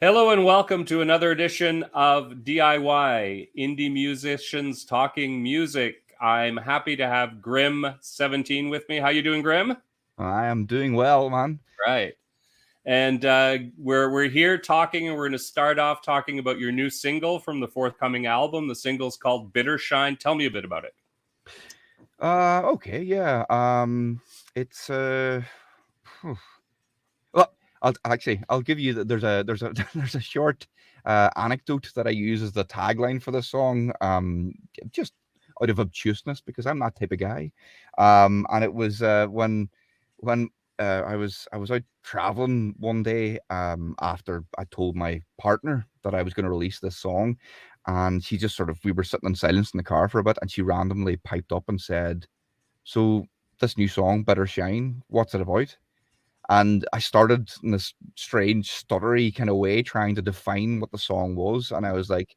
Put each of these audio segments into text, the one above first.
Hello and welcome to another edition of DIY, Indie Musicians Talking Music. I'm happy to have Grim17 with me. How you doing, Grim? I am doing well, man. Right. And we're here talking, and we're going to start off talking about your new single from the forthcoming album. The single's called Bittershine. Tell me a bit about it. Okay, yeah. It's well, I'll give you there's a there's a short anecdote that I use as the tagline for the song. Just out of obtuseness because I'm that type of guy. And it was when I was out traveling one day after I told my partner that I was going to release this song, and she just we were sitting in silence in the car for a bit, and she randomly piped up and said, "So this new song, Bittershine, what's it about?" And I started in this strange stuttery kind of way trying to define what the song was, and I was like,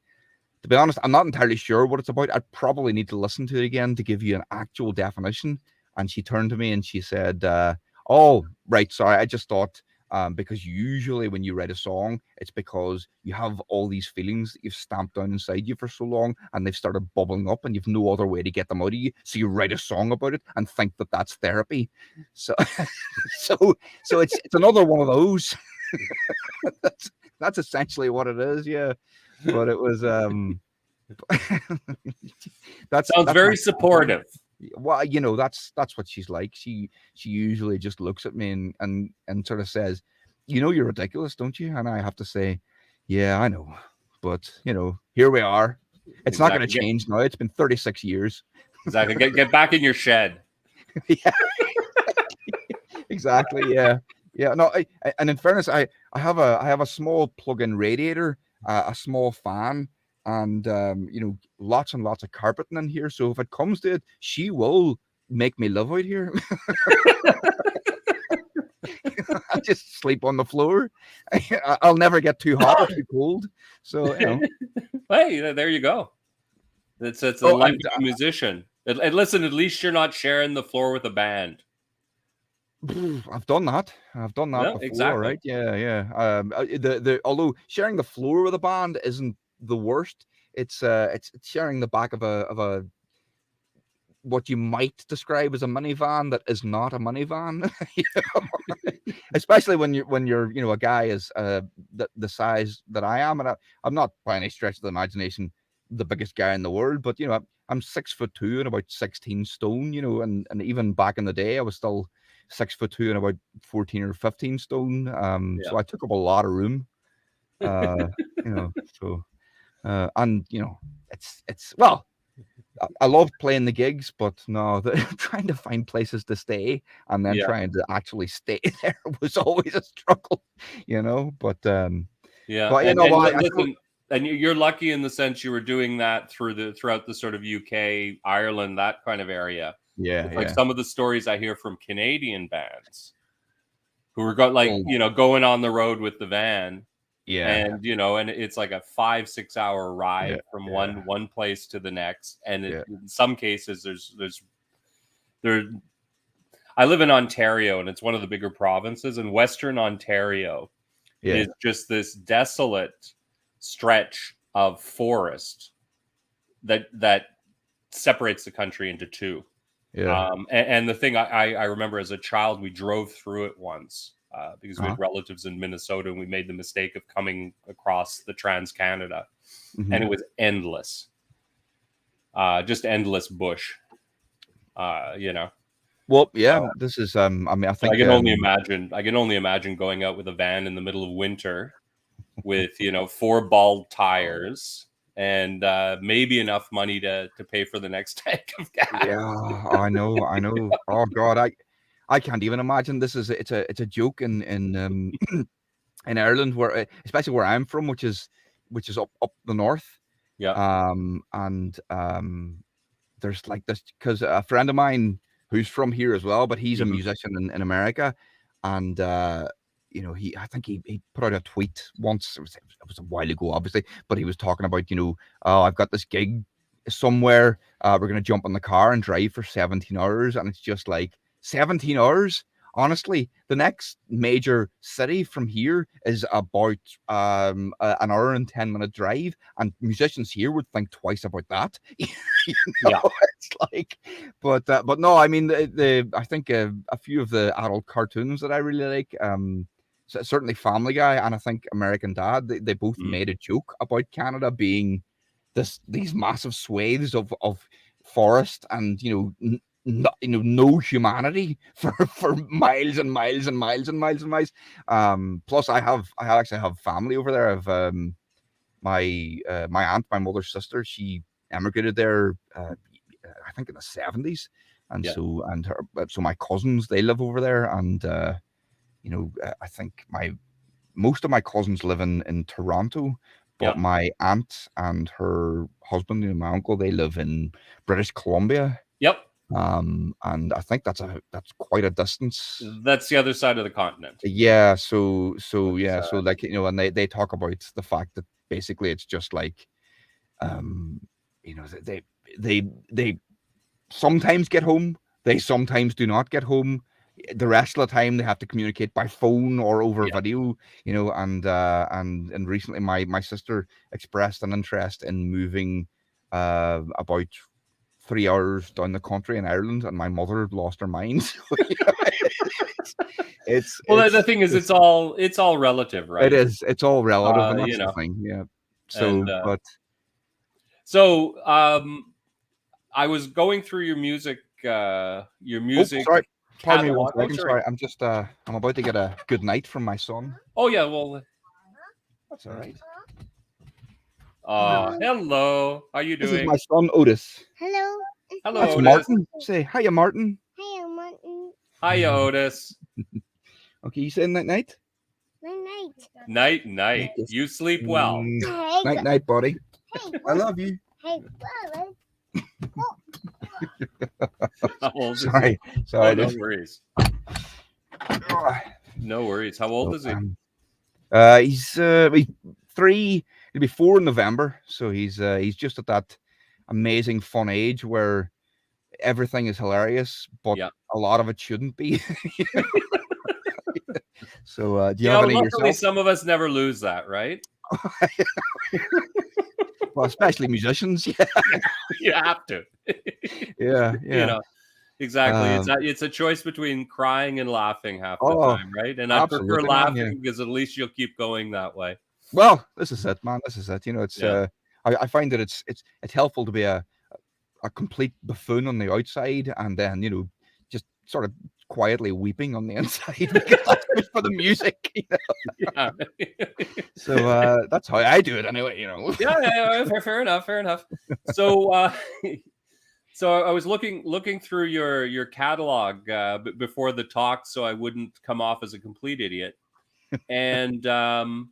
to be honest, I'm not entirely sure what it's about. I probably need to listen to it again to give you an actual definition. And she turned to me and she said, "Oh, right, sorry. I just thought because usually when you write a song, it's because you have all these feelings that you've stamped down inside you for so long, and they've started bubbling up, and you've no other way to get them out of you. So you write a song about it and think that that's therapy. So, so it's another one of those. that's essentially what it is. Yeah, but it was Sounds that's very my supportive. well, that's what she's like. She usually just looks at me and sort of says, "You're ridiculous, don't you?" And I have to say, "Yeah, I know, but here we are. It's not going to change now. It's been 36 years." Exactly. Get back in your shed. Yeah, exactly. Yeah, yeah. No, and in fairness, I have a small plug-in radiator, a small fan, and lots and lots of carpeting in here. So if it comes to it, she will make me live out here. I just sleep on the floor. I'll never get too hot or too cold. So Hey, there you go. It's the life of a musician. And listen, at least you're not sharing the floor with a band. I've done that. No, Before, exactly. right? Yeah, yeah. The although sharing the floor with a band isn't the worst. It's sharing the back of a what you might describe as a minivan that is not a minivan. Especially when you're a guy is the size that I am, and I'm not by any stretch of the imagination the biggest guy in the world, but I'm 6'2" and about 16 stone, and even back in the day I was still 6'2" and about 14 or 15 stone. So I took up a lot of room. Uh, so and it's well, I love playing the gigs, but no, trying to find places to stay and then trying to actually stay there was always a struggle, But Yeah, you know what? listen, and you're lucky in the sense you were doing that throughout the sort of UK, Ireland, that kind of area. Yeah, It's like yeah, some of the stories I hear from Canadian bands who were going on the road with the van, yeah, and and it's like a 5-6 hour yeah, ride from yeah, one place to the next, and yeah, in some cases there. I live in Ontario, and it's one of the bigger provinces, and Western Ontario yeah, is just this desolate stretch of forest that separates the country into two. yeah. And the thing I remember as a child, we drove through it once because we Uh-huh. had relatives in Minnesota, and we made the mistake of coming across the Trans Canada, Mm-hmm. and it was endless, just endless bush. Well, yeah, this is I mean, I So I think can only imagine. I can only imagine going out with a van in the middle of winter with 4 bald tires and maybe enough money to pay for the next tank of gas. yeah, I know. Oh God, I can't even imagine. It's a joke in in Ireland, where especially where I'm from, which is up the north. Yeah. And there's like this because a friend of mine who's from here as well, but he's a Mhm. musician in America, and I think he put out a tweet once. It was a while ago, obviously, but he was talking about oh, I've got this gig somewhere. We're gonna jump in the car and drive for 17 hours, and it's just like 17 hours. honestly, the next major city from here is about an hour and 10-minute drive, and musicians here would think twice about that. Yeah. It's like, but no, I mean, I think a few of the adult cartoons that I really like, certainly Family Guy, and I think American Dad, they both Mm. made a joke about Canada being these massive swathes of forest, and no humanity for miles and miles and miles and miles and miles. Plus I actually have family over there. I've my aunt, my mother's sister, she emigrated there, I think in the 70s, and Yeah. so my cousins, they live over there, and I think my most of my cousins live in Toronto, but Yeah. my aunt and her husband, my uncle, they live in British Columbia. Yep. And I think that's quite a distance. That's the other side of the continent. Yeah, so It's, yeah, so like, and they talk about the fact that basically it's just like, um, they sometimes get home, they sometimes do not get home. The rest of the time they have to communicate by phone or over yeah. video, and recently my sister expressed an interest in moving about 3 hours down the country in Ireland, and my mother lost her mind. So, Well, the it's thing is, just, it's all relative, it right? is, it's all relative, and You that's the know, thing. Yeah. and So, but so I was going through your oh, music sorry. Pardon me one catalog. Oh, second. sorry. Sorry, I'm about to get a good night from my son. Oh, yeah. Well, That's all right. hello. How you This is doing? my son Otis. Hello. Hello, That's Otis. Martin. Say hiya, Martin. Hi, Martin. Hiya, Otis. Okay, you saying night night? Night. Night, night. Yes. You sleep well. Hey, Night night, buddy. hey, I love you. hey, How old is he? Sorry, Oh, sorry. no worries. Oh, No worries. How old is he? He's 3. He'll be 4 in November. So he's just at that amazing fun age where everything is hilarious, but Yeah. a lot of it shouldn't be. So, do you have any Luckily, yourself? some of us never lose that, right? Well, especially musicians. Yeah, You have to. yeah, You yeah. know, exactly. Um, It's a choice between crying and laughing half the oh, time, right? And I prefer absolutely, man. Yeah. laughing because at least you'll keep going that way. Well, this is it, man. This is it. It's Yeah. I find that it's helpful to be a complete buffoon on the outside, and then just sort of quietly weeping on the inside, because that's good for the music. Yeah. So that's how I do it anyway. Yeah, fair enough, fair enough. So so I was looking through your catalog before the talk, so I wouldn't come off as a complete idiot. And so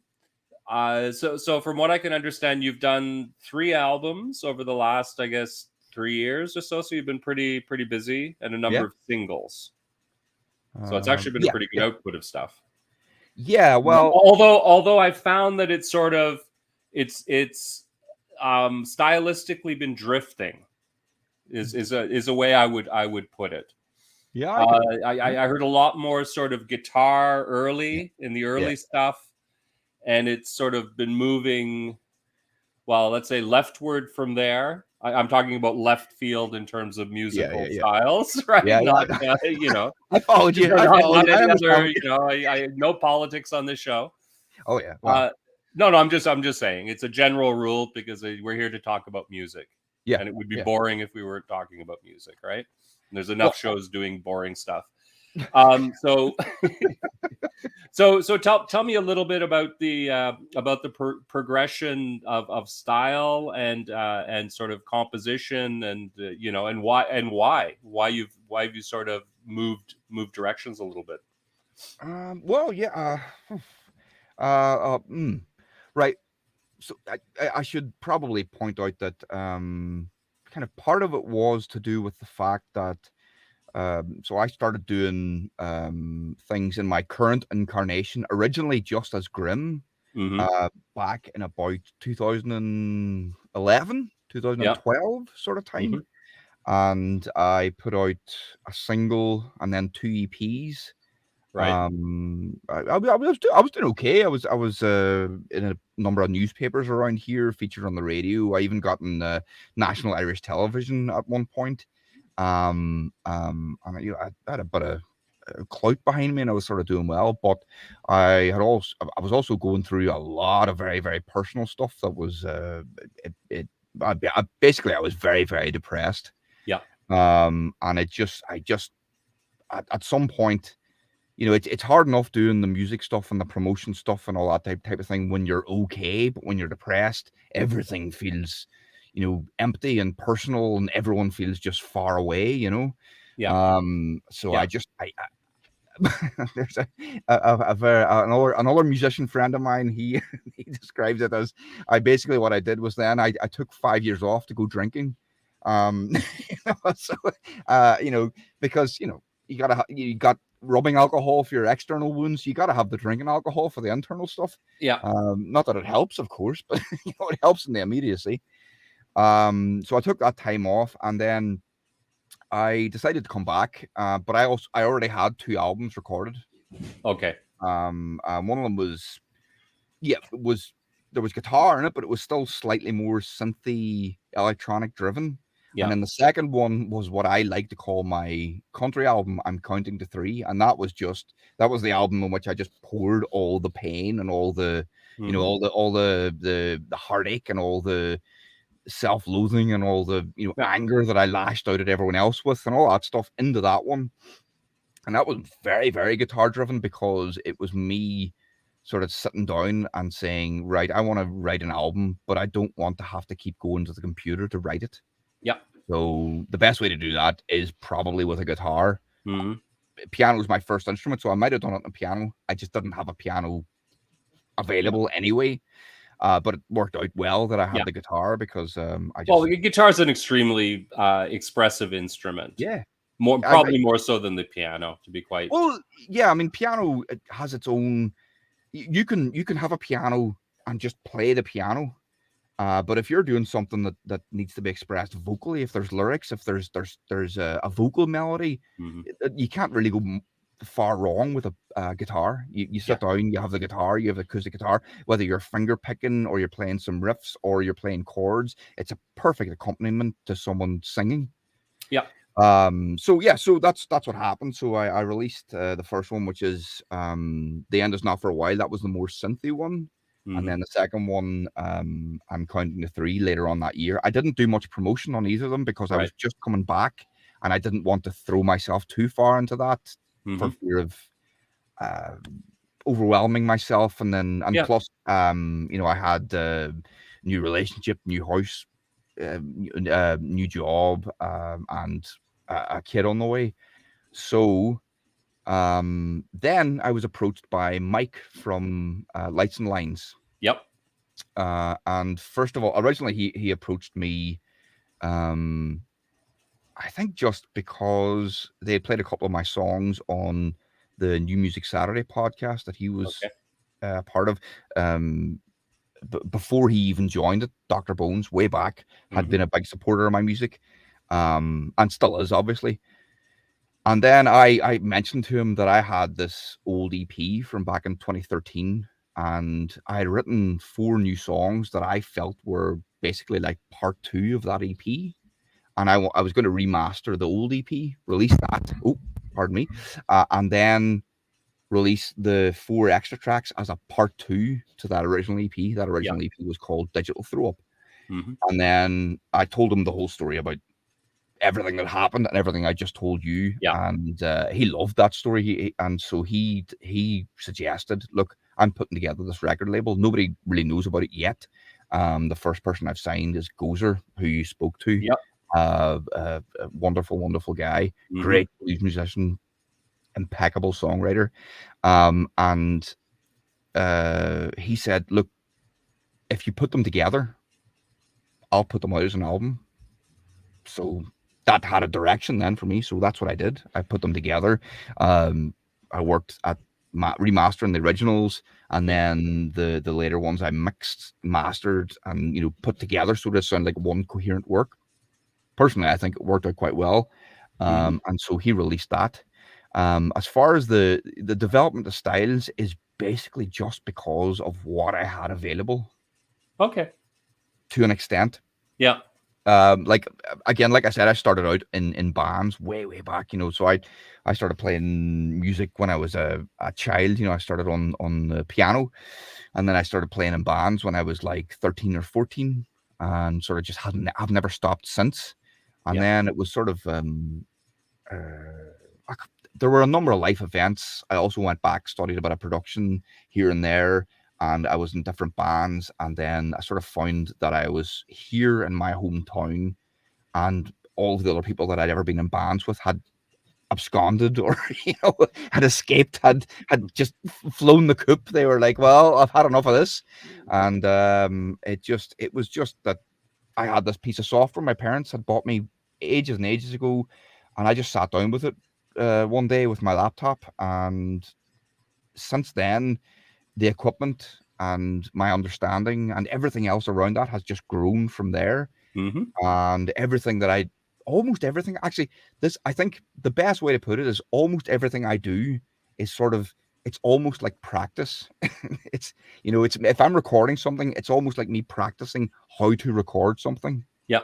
from what I can understand, you've done 3 albums over the last, I guess, 3 years or so. So you've been pretty busy, and a number Yeah. of singles. So it's actually been a pretty good output of stuff. Yeah. Well, Although I've found that it's sort of it's stylistically been drifting is a way I would put it. yeah. I heard a lot more sort of guitar early in the early stuff, and it's sort of been moving, well, let's say leftward from there. I'm talking about left field in terms of musical styles, right? Yeah, Not I followed you. not I any other. understand. I no politics on this show. Oh yeah. Well, No, I'm just saying it's a general rule because we're here to talk about music. yeah. And it would be Yeah. boring if we weren't talking about music, right? And there's enough Well, shows doing boring stuff. So so tell me a little bit about the progression of style and sort of composition, and and why you've sort of moved directions a little bit. Well, yeah. Right. So I should probably point out that kind of part of it was to do with the fact that so I started doing things in my current incarnation originally just as Grim, Mm-hmm. back in about 2011, Yeah. 2012 sort of time. Mm-hmm. And I put out a single and then 2 EPs. Right. I was doing okay. I was in a number of newspapers around here, featured on the radio. I even got in national Irish television at one point. And I had a bit of clout behind me, and I was sort of doing well. But I was also going through a lot of very, very personal stuff that was basically I was very, very depressed. Yeah. And I just at some point, it's hard enough doing the music stuff and the promotion stuff and all that type of thing when you're okay, but when you're depressed, everything feels, empty and personal, and everyone feels just far away. Yeah. So Yeah. there's another musician friend of mine. He he describes it as basically what I did was then I took 5 years off to go drinking. So because you got rubbing alcohol for your external wounds, you got to have the drinking alcohol for the internal stuff. Yeah. Not that it helps, of course, but it helps in the immediacy. So I took that time off, and then I decided to come back. But I already had 2 albums recorded. Okay. One of them was there was guitar in it, but it was still slightly more synthy, electronic driven. Yeah. And then the second one was what I like to call my country album, I'm Counting to Three. And that was the album in which I just poured all the pain and all the, Mhm. all the heartache and all the self-loathing and all the, Yeah. anger that I lashed out at everyone else with and all that stuff into that one. And that was very, very guitar driven, because it was me sort of sitting down and saying, right, I want to write an album, but I don't want to have to keep going to the computer to write it. Yeah. So the best way to do that is probably with a guitar. Mhm. Piano was my first instrument, so I might have done it on a piano. I just didn't have a piano available anyway. But it worked out well that I had Yeah. the guitar, because the guitar is an extremely expressive instrument. yeah. Probably more so than the piano, to be quite. Well, yeah, I mean, piano, it has its own. You can have a piano and just play the piano, but if you're doing something that needs to be expressed vocally, if there's lyrics, if there's a vocal melody, Mhm. you can't really go far wrong with a guitar. You sit down, you have the guitar, you have the acoustic guitar, whether you're finger picking or you're playing some riffs or you're playing chords, it's a perfect accompaniment to someone singing. Yeah. So that's what happened. So I released the first one, which is The End Is Not For A While. That was the more synthy one. Mhm. And then the second one, I'm Counting to Three, later on that year. I didn't do much promotion on either of them, because I was just coming back and I didn't want to throw myself too far into that for fear of overwhelming myself. And plus, I had new relationship, new house, new job, and a kid on the way. So then I was approached by Mike from Lights and Lines. Yep. And first of all, originally he approached me, I think just because they had played a couple of my songs on the New Music Saturday podcast that he was part of. Before he even joined it, Dr. Bones, way back, had been a big supporter of my music, and still is, obviously. And then I mentioned to him that I had this old EP from back in 2013, and I had written 4 new songs that I felt were basically like part 2 of that EP. And I was going to remaster the old EP, release that. Oh, pardon me. And then release the 4 extra tracks as a part 2 to that original EP. That original EP was called Digital Throw Up. And then I told him the whole story about everything that happened and everything I just told you. And he loved that story. So he suggested, look, I'm putting together this record label. Nobody really knows about it yet. The first person I've signed is Gozer, who you spoke to. A wonderful, wonderful guy, great blues musician, impeccable songwriter. And he said, look, if you put them together, I'll put them out as an album. So that had a direction then for me. So that's what I did. I put them together. I worked at remastering the originals, and then the later ones I mixed, mastered, and put together so they sound like one coherent work. Personally, I think it worked out quite well. And so he released that. As far as the development of styles is basically just because of what I had available Okay. to an extent. Yeah. Like again, like I said, I started out in bands way back, so I started playing music when I was a child. I started on the piano, and then I started playing in bands when I was like 13 or 14, and sort of just I've never stopped since. And then it was sort of there were a number of life events. I also went back, studied a bit of production here and there, and I was in different bands. And then I sort of found that I was here in my hometown, and all of the other people that I'd ever been in bands with had absconded or had escaped, had just flown the coop. They were like, well, I've had enough of this. And it was just that I had this piece of software my parents had bought me ages and ages ago, and I just sat down with it one day with my laptop. And since then, the equipment and my understanding and everything else around that has just grown from there. Mm-hmm. And almost everything, actually, I think the best way to put it is almost everything I do is it's almost like practice. it's if I'm recording something, it's almost like me practicing how to record something. Yeah.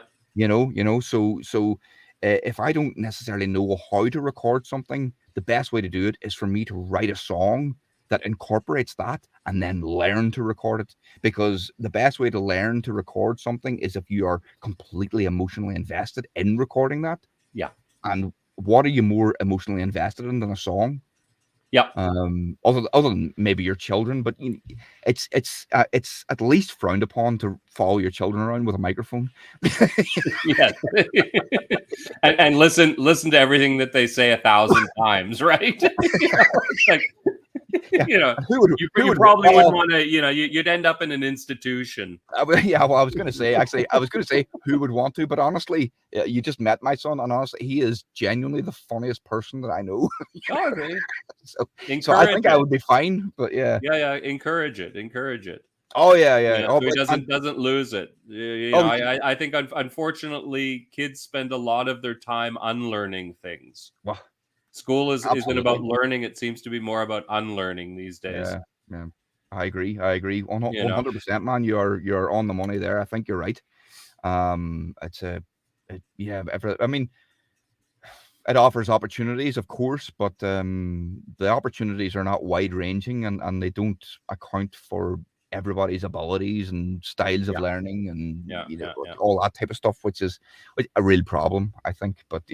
So if I don't necessarily know how to record something, the best way to do it is for me to write a song that incorporates that and then learn to record it. Because the best way to learn to record something is if you are completely emotionally invested in recording that. Yeah. And what are you more emotionally invested in than a song? Yeah. Other than maybe your children, but it's at least frowned upon to follow your children around with a microphone. Yeah. and listen to everything that they say 1,000 times, right? It's like, Yeah. You probably would want to, you'd end up in an institution. Yeah, well, I was going to say, who would want to, but honestly, you just met my son, and honestly, he is genuinely the funniest person that I know. Okay. So I think I would be fine, but yeah. Yeah, encourage it. Oh yeah. So he doesn't lose it. I think unfortunately kids spend a lot of their time unlearning things. Well, school isn't about learning; it seems to be more about unlearning these days. Yeah. I agree. 100%, man. You're on the money there. I think you're right. I mean, it offers opportunities, of course, but the opportunities are not wide ranging, and they don't account for everybody's abilities and styles of learning and all that type of stuff, which is a real problem, I think. But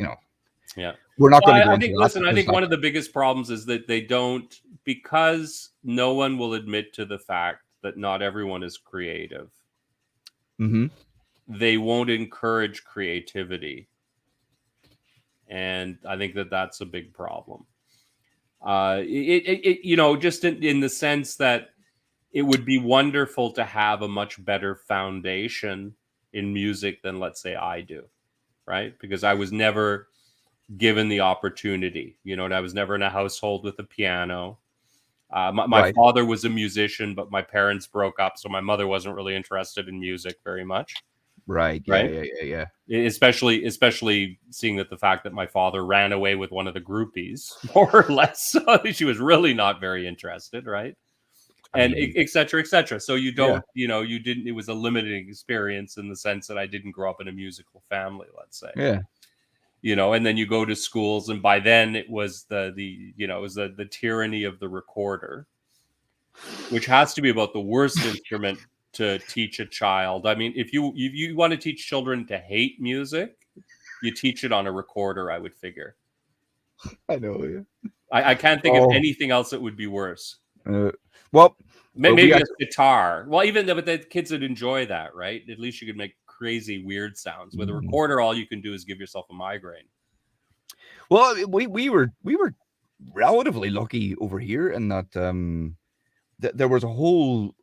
we're not going to go into that. I think one of the biggest problems is that they don't, because no one will admit to the fact that not everyone is creative. Mm-hmm. They won't encourage creativity. And I think that that's a big problem. Just in the sense that it would be wonderful to have a much better foundation in music than, let's say, I do, right? Because I was never given the opportunity, and I was never in a household with a piano. My father was a musician, but my parents broke up, so my mother wasn't really interested in music very much. Right. Yeah. Especially seeing that the fact that my father ran away with one of the groupies, more or less. So she was really not very interested, right? And et cetera. So you don't, you didn't. It was a limiting experience in the sense that I didn't grow up in a musical family, let's say. Yeah. And then you go to schools, and by then it was the tyranny of the recorder, which has to be about the worst instrument to teach a child. I mean, if you want to teach children to hate music, you teach it on a recorder, I would figure. I know. Yeah. I can't think of anything else that would be worse. Well, maybe a guitar. Well, but the kids would enjoy that, right? At least you could make crazy, weird sounds. With a recorder, all you can do is give yourself a migraine. Well, we were relatively lucky over here in that there was a whole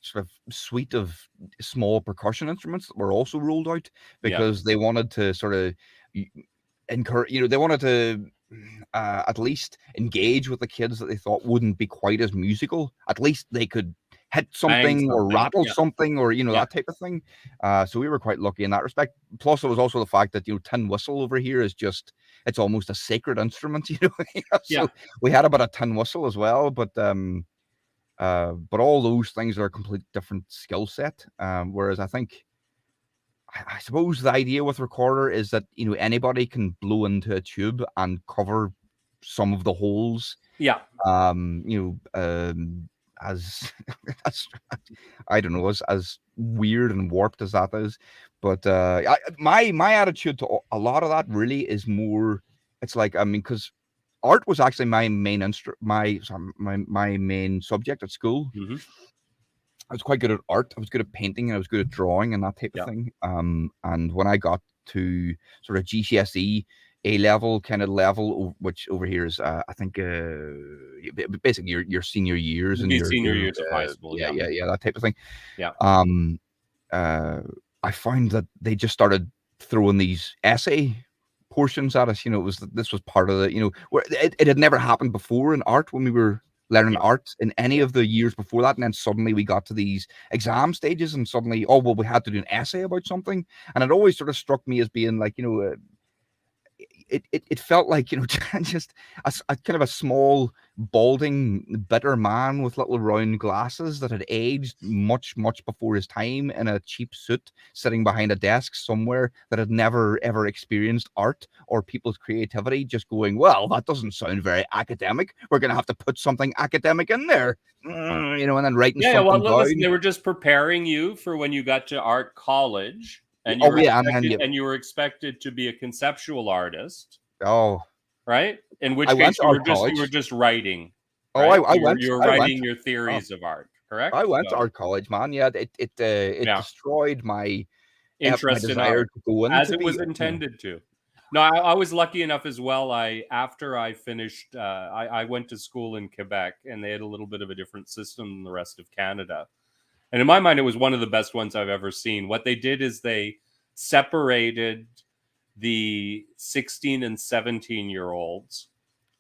sort of suite of small percussion instruments that were also rolled out because they wanted to sort of encourage, they wanted to at least engage with the kids that they thought wouldn't be quite as musical. At least they could hit Bang something or something. rattle Yeah. something or Yeah. that type of thing. So we were quite lucky in that respect. Plus, it was also the fact that tin whistle over here is it's almost a sacred instrument, So Yeah. we had a bit of tin whistle as well, but all those things are a complete different skill set. Whereas I think, I suppose the idea with recorder is that anybody can blow into a tube and cover some of the holes. Yeah. As, as I don't know, as weird and warped as that is, but my attitude to a lot of that really is more. It's like, because art was actually my main my main subject at school. Mm-hmm. I was quite good at art. I was good at painting, and I was good at drawing and that type of Yeah. thing. And when I got to sort of GCSE A level kind of level, which over here is, I think, basically your senior years and The your senior years of high school. Yeah. that type of thing. Yeah. I found that they just started throwing these essay portions at us. This was part of the, where it had never happened before in art when we were learning Yeah. art in any of the years before that, and then suddenly we got to these exam stages, and suddenly, oh well, we had to do an essay about something, and it always sort of struck me as being like, it felt like, just a kind of a small balding bitter man with little round glasses that had aged much before his time in a cheap suit, sitting behind a desk somewhere, that had never ever experienced art or people's creativity, just going, well, that doesn't sound very academic, we're gonna have to put something academic in there, and then writing Yeah. Well, something down. listen, they were just preparing you for when you got to art college. And Oh yeah, and then you were expected to be a conceptual artist, oh, right? In which I went case to you were art just writing, oh, right? I You were I went. writing your Oh, theories of art, correct? I went to So, art college, man. Yeah, it yeah, destroyed my interest in desire art to go as into it was be. intended to. No, I was lucky enough as well. After I finished, I went to school in Quebec, and they had a little bit of a different system than the rest of Canada. And in my mind, it was one of the best ones I've ever seen. What they did is they separated the 16 and 17-year-olds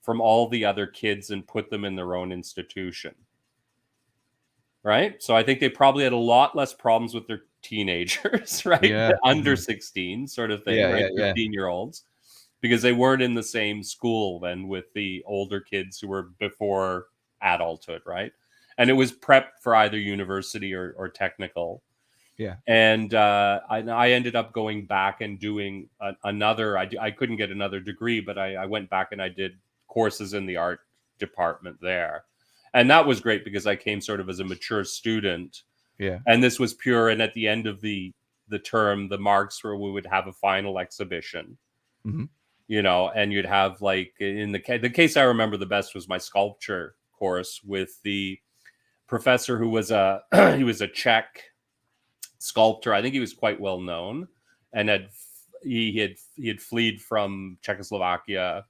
from all the other kids and put them in their own institution. Right? So I think they probably had a lot less problems with their teenagers, right? Yeah. Under 16 sort of thing, Yeah, right? yeah. 15-year-olds, because they weren't in the same school then with the older kids who were before adulthood, right? And it was prepped for either university or technical. Yeah. And I ended up going back and doing another. I couldn't get another degree, but I went back and I did courses in the art department there, and that was great because I came sort of as a mature student. Yeah. And this was pure. And at the end of the term, the marks where we would have a final exhibition. Mm-hmm. And you'd have, like, in the case I remember the best was my sculpture course with the professor who was he was a Czech sculptor. I think he was quite well known, and he had fled from Czechoslovakia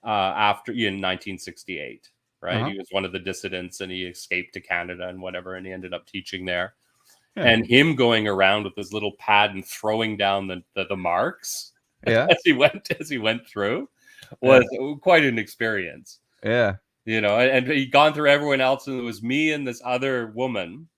after in 1968. Right, Uh-huh. he was one of the dissidents, and he escaped to Canada and whatever, and he ended up teaching there. Yeah. And him going around with his little pad and throwing down the marks Yeah. as he went through was quite an experience. Yeah. And he'd gone through everyone else, and it was me and this other woman.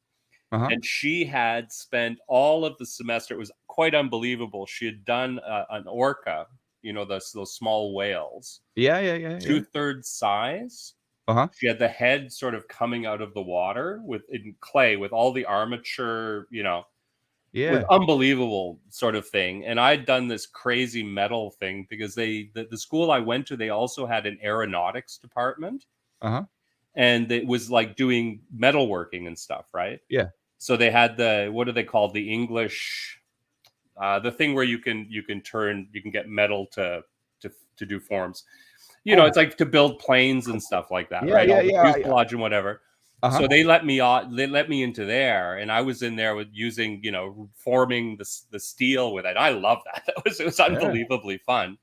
Uh-huh. And she had spent all of the semester. It was quite unbelievable. She had done an orca, those small whales. Yeah. 2/3 size. Uh-huh. She had the head sort of coming out of the water in clay with all the armature, with unbelievable sort of thing. And I'd done this crazy metal thing because the school I went to, they also had an aeronautics department. Uh-huh. And it was like doing metalworking and stuff, right? Yeah. So they had what do they call the English, the thing where you can get metal to do forms. It's like to build planes and stuff like that, right? All the fuselage and whatever. Uh-huh. So they let me into there, and I was in there with using, forming the steel with it. I love that. It was unbelievably fun.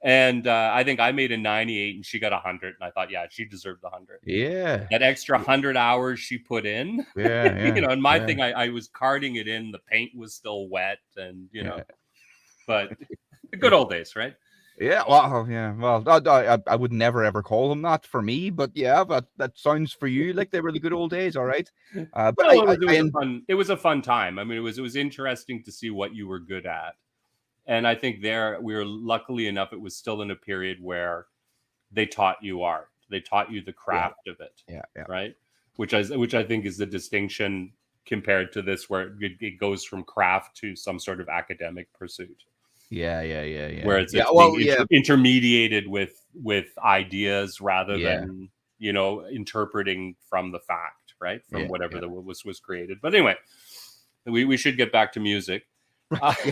And I think I made a 98 and she got 100. And I thought, yeah, she deserved the 100. Yeah. That extra 100 hours she put in. Yeah. And my thing, I was carding it in. The paint was still wet, and but the good old days, right? Yeah, well, I would never ever call them that for me, but yeah, but that sounds for you like they were the good old days, all right. But Well, it was a fun time. I mean, it was interesting to see what you were good at, and I think there we were luckily enough. It was still in a period where they taught you art, they taught you the yeah, craft of it, yeah, right? Which I think is the distinction compared to this, where it goes from craft to some sort of academic pursuit, where yeah. it's being Well, yeah, intermediated with ideas rather yeah, than interpreting from the fact, right, from yeah, whatever yeah. that was created. But anyway, we should get back to music. Right, yeah,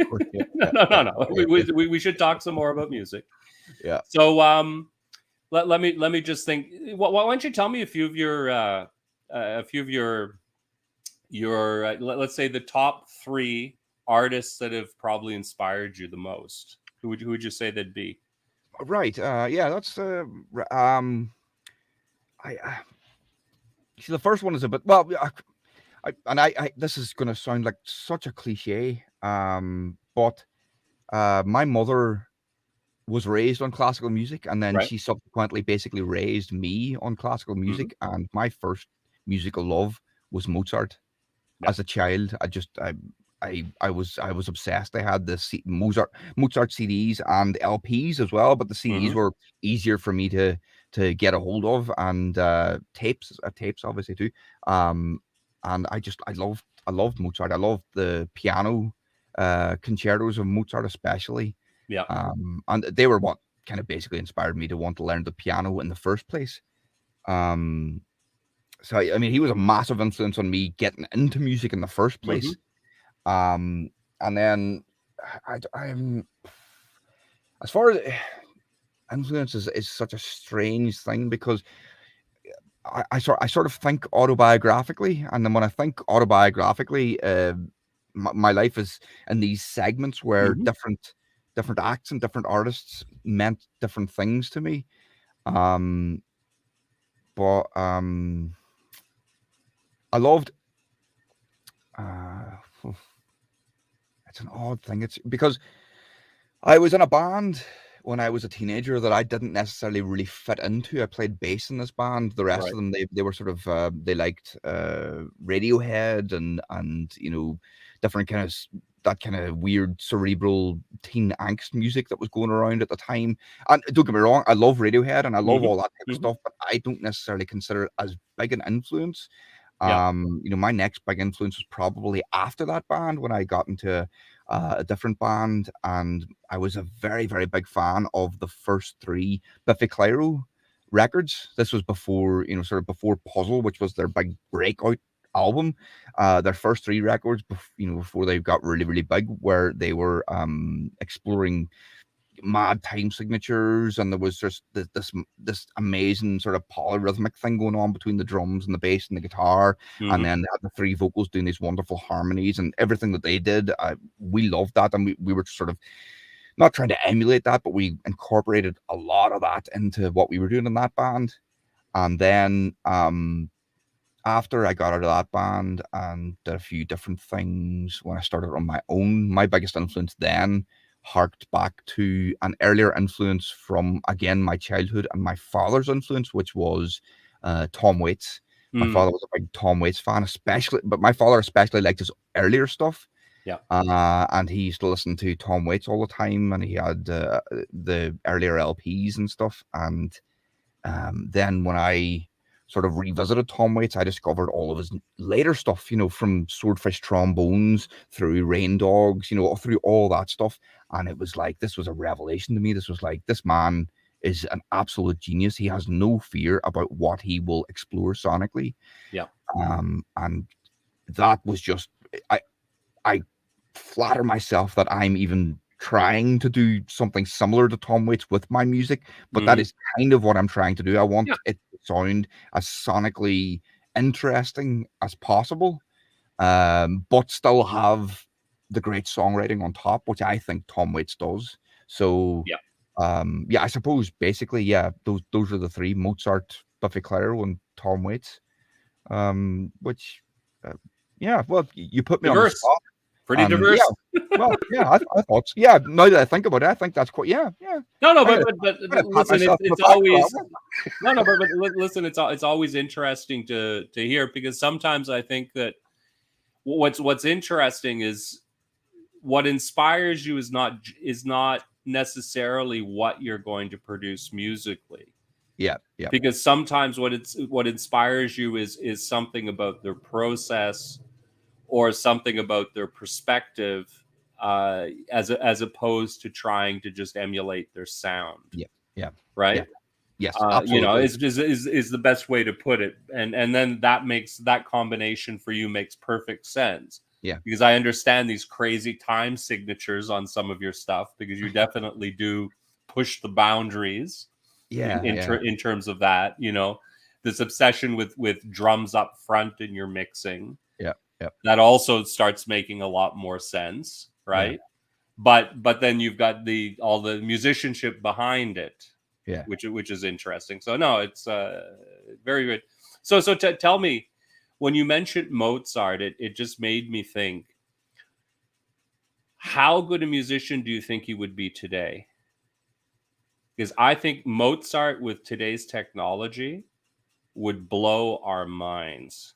of course, yeah, yeah, yeah, No. yeah, yeah, We should talk some more about music. yeah. So let me just think. Why don't you tell me a few of your let's say the top three artists that have probably inspired you the most. Who would you say they'd be? Right, yeah. That's I see. The first one is a bit well. I this is going to sound like such a cliche, but my mother was raised on classical music, and then Right. she subsequently basically raised me on classical Mm-hmm. music. And my first musical love was Mozart. Yeah. As a child, I was obsessed. I had the Mozart CDs and LPs as well, but the CDs Mm-hmm. were easier for me to get a hold of, and tapes obviously too. Um, and I loved Mozart. I loved the piano concertos of Mozart especially. Yeah. And they were what kind of basically inspired me to want to learn the piano in the first place. Um, so I mean, he was a massive influence on me getting into music in the first Mm-hmm. place. Um, and then I'm as far as influence is such a strange thing because I sort of think autobiographically, and then when I think autobiographically, my life is in these segments where Mm-hmm. different acts and different artists meant different things to me. Um, but I loved. Uh, it's an odd thing. It's because I was in a band when I was a teenager that I didn't necessarily really fit into. I played bass in this band. The rest Right. of them, they were sort of they liked Radiohead and different kind of that kind of weird cerebral teen angst music that was going around at the time. And don't get me wrong, I love Radiohead and I love Mm-hmm. all that type of Mm-hmm. stuff, but I don't necessarily consider it as big an influence. Yeah. My next big influence was probably after that band when I got into a different band, and I was a very, very big fan of the first three Biffy Clyro records. This was before, sort of before Puzzle, which was their big breakout album. Their first three records, before they got really, really big, where they were exploring mad time signatures, and there was just this amazing sort of polyrhythmic thing going on between the drums and the bass and the guitar, and Mm-hmm. then they had the three vocals doing these wonderful harmonies and everything that they did. We loved that, and we were sort of not trying to emulate that, but we incorporated a lot of that into what we were doing in that band. And then after I got out of that band and did a few different things when I started on my own, my biggest influence then harked back to an earlier influence from, again, my childhood and my father's influence, which was Tom Waits. My Mm. father was a big Tom Waits fan, but my father especially liked his earlier stuff. Yeah. And he used to listen to Tom Waits all the time, and he had the earlier LPs and stuff. And then when I sort of revisited Tom Waits, I discovered all of his later stuff, from Swordfish Trombones through Rain Dogs, through all that stuff. And it was like, this was a revelation to me. This was like, this man is an absolute genius. He has no fear about what he will explore sonically. Yeah. And that was just, I flatter myself that I'm even trying to do something similar to Tom Waits with my music, but that Mm-hmm. is kind of what I'm trying to do. I Yeah. want it to sound as sonically interesting as possible, but still have the great songwriting on top, which I think Tom Waits does. So, Yeah. yeah, I suppose basically, yeah, those are the three: Mozart, Buffy Clyro, and Tom Waits. Which, uh, yeah, well, you put me on the Diverse spot. Pretty And diverse. yeah, well, yeah, I thought so. Yeah, now that I think about it, I think that's quite yeah. No, I but gotta pat listen, myself on the it's back for that always one. no, but listen, it's always interesting to hear, because sometimes I think that what's interesting is what inspires you is not necessarily what you're going to produce musically. Yeah. Because sometimes what inspires you is something about their process or something about their perspective, as opposed to trying to just emulate their sound. Yeah. Right. Yes, You know, absolutely. is the best way to put it, and then that combination for you makes perfect sense. Yeah. Because I understand these crazy time signatures on some of your stuff, because you definitely do push the boundaries. Yeah. In terms of that, you know, this obsession with drums up front in your mixing. Yeah. That also starts making a lot more sense, right? But then you've got all the musicianship behind it, Yeah. which is interesting. So no, it's very good. So tell me, when you mentioned Mozart, it just made me think, how good a musician do you think he would be today? Because I think Mozart with today's technology would blow our minds.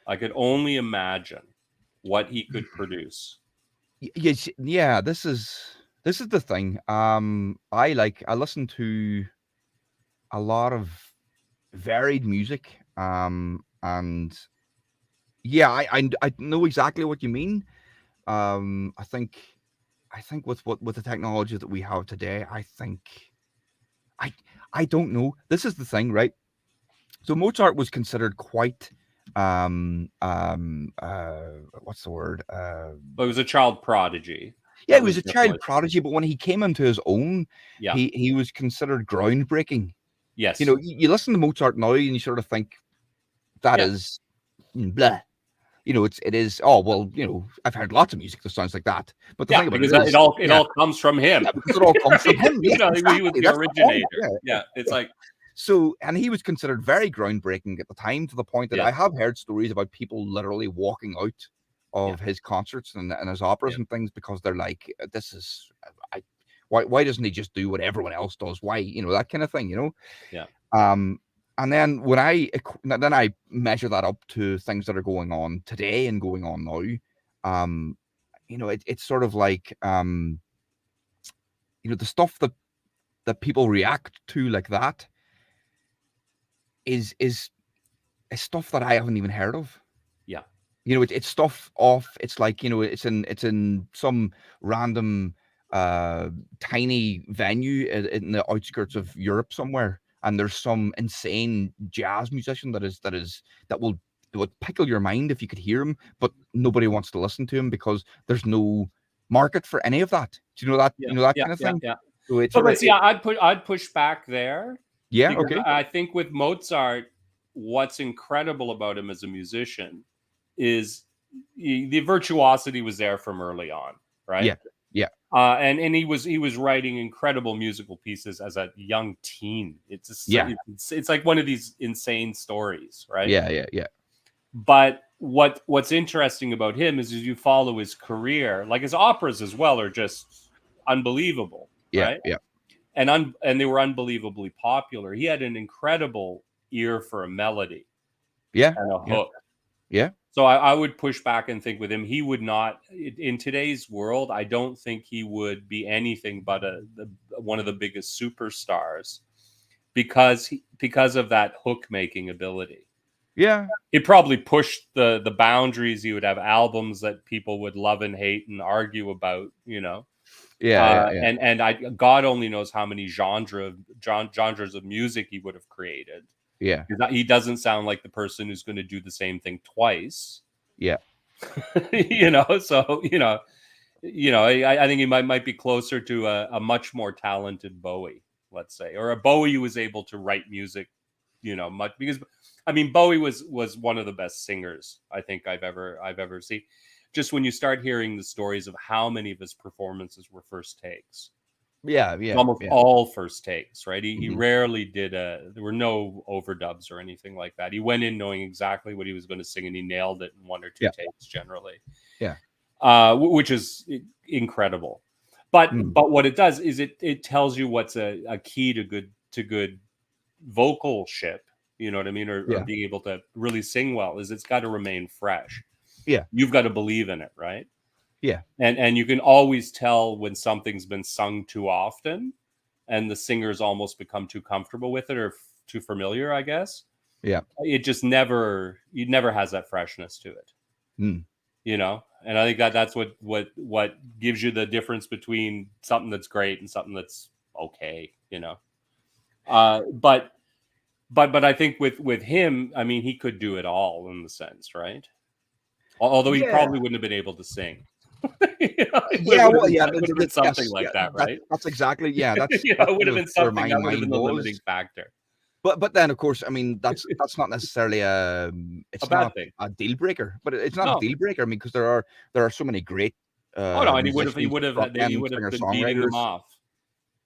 I could only imagine what he could produce. Yes, yeah, this is the thing. I listen to a lot of varied music. And yeah, I know exactly what you mean. I think with with the technology that we have today, I I don't know. This is the thing, right? So Mozart was considered quite what's the word? But he was a child prodigy. Yeah, he That was was a child definitely, prodigy, but when he came into his own, yeah. he was considered groundbreaking. Yes. You know, you listen to Mozart now and you sort of think that Yeah. is blah. You know, it is. Oh well, you know, I've heard lots of music that sounds like that. But the Yeah, thing about because it is, it all comes from him. yeah, because it all comes from him. You Yeah, know, he was exactly. the That's the point. originator. Yeah, it's Yeah. like, So, and he was considered very groundbreaking at the time, to the point that yeah, I have heard stories about people literally walking out yeah, of his concerts and his operas yeah, and things because they're like, "This is why doesn't he just do what everyone else does? Why, you know, that kind of thing, you know?" yeah, And then when I measure that up to things that are going on today and going on now, you know, it's sort of like, you know, the stuff that people react to like that is stuff that I haven't even heard of. yeah, You know, it's stuff off. It's like, you know, it's in some random tiny venue in the outskirts of Europe somewhere, and there's some insane jazz musician that will would pickle your mind if you could hear him, but nobody wants to listen to him because there's no market for any of that. Do you know that? yeah, You know that yeah, kind of yeah, thing. yeah. So it's sort of But see, I'd push back there, yeah, because okay, I think with Mozart, what's incredible about him as a musician is the virtuosity was there from early on, right? yeah, yeah, And he was writing incredible musical pieces as a young teen. yeah, It's like one of these insane stories, right? yeah. But what's interesting about him is you follow his career, like his operas as well are just unbelievable, Yeah, right? yeah, And they were unbelievably popular. He had an incredible ear for a melody yeah, and a yeah, hook. yeah, So I would push back and think with him, he would not, in today's world, I don't think he would be anything but one of the biggest superstars, because of that hook making ability. yeah, He'd probably push the boundaries. He would have albums that people would love and hate and argue about, you know. yeah. And God only knows how many genres of music he would have created. Yeah, He doesn't sound like the person who's going to do the same thing twice. yeah, You know, so I think he might be closer to a much more talented Bowie, let's say, or a Bowie who was able to write music, you know, much, because I mean Bowie was one of the best singers I think I've ever seen. Just when you start hearing the stories of how many of his performances were first takes, yeah. almost all first takes, right? He Mhm. rarely did there were no overdubs or anything like that. He went in knowing exactly what he was going to sing, and he nailed it in one or two Yeah, takes generally. yeah. which is incredible. But Mm. what it does is it tells you what's a key to good vocalship. You know what I mean, or Yeah. being able to really sing well is it's got to remain fresh. Yeah. You've got to believe in it, right? Yeah. And you can always tell when something's been sung too often, and the singers almost become too comfortable with it or too familiar, I guess. Yeah. It just never has that freshness to it. Mm. You know, and I think that's what gives you the difference between something that's great and something that's okay, you know. But I think with him, I mean, he could do it all in the sense, right? Although he Yeah. probably wouldn't have been able to sing. You know, it Yeah. would have Well, been, yeah. it would have been something Yes. like Yeah. that, right? That's exactly. Yeah. That's You know, that's it would kind have of been where something my that would have mind been the limiting was. factor. But then, of course, I mean, that's not necessarily A it's bad not thing. a deal breaker. But it's not a No. deal breaker. I mean, because there are so many great Oh no, and he musicians, would have frontmen, singer been beating them songwriters. off.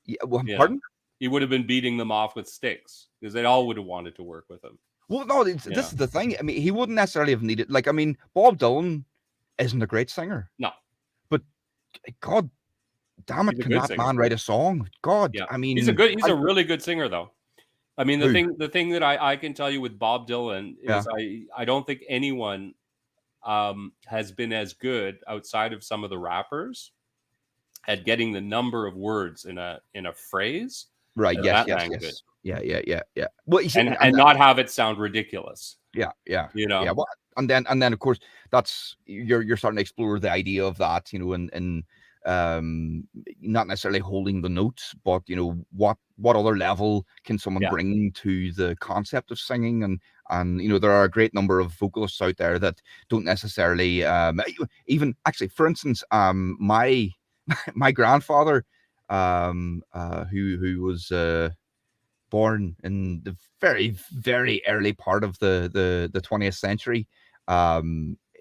Yeah. Well, You know, pardon? he would have been beating them off with sticks because they all would have wanted to work with him. Well, no. Yeah. This is the thing. I mean, he wouldn't necessarily have needed. Like, I mean, Bob Dylan isn't a great singer. No. But God damn it, He's a can good that singer. man write a song? God, Yeah, I mean, he's a really good singer, though. I mean, Who? the thing that I can tell you with Bob Dylan is I don't think anyone has been as good outside of some of the rappers at getting the number of words in a phrase Right? as Yes, that yes, man could, yes. Yeah. Well, you see, and not have it sound ridiculous. yeah. You know, Well, and then of course that's you're starting to explore the idea of that, you know, and not necessarily holding the notes, but you know what other level can someone Yeah. bring to the concept of singing, and you know there are a great number of vocalists out there that don't necessarily even actually, for instance, my my grandfather, who was born in the very, very early part of the 20th century.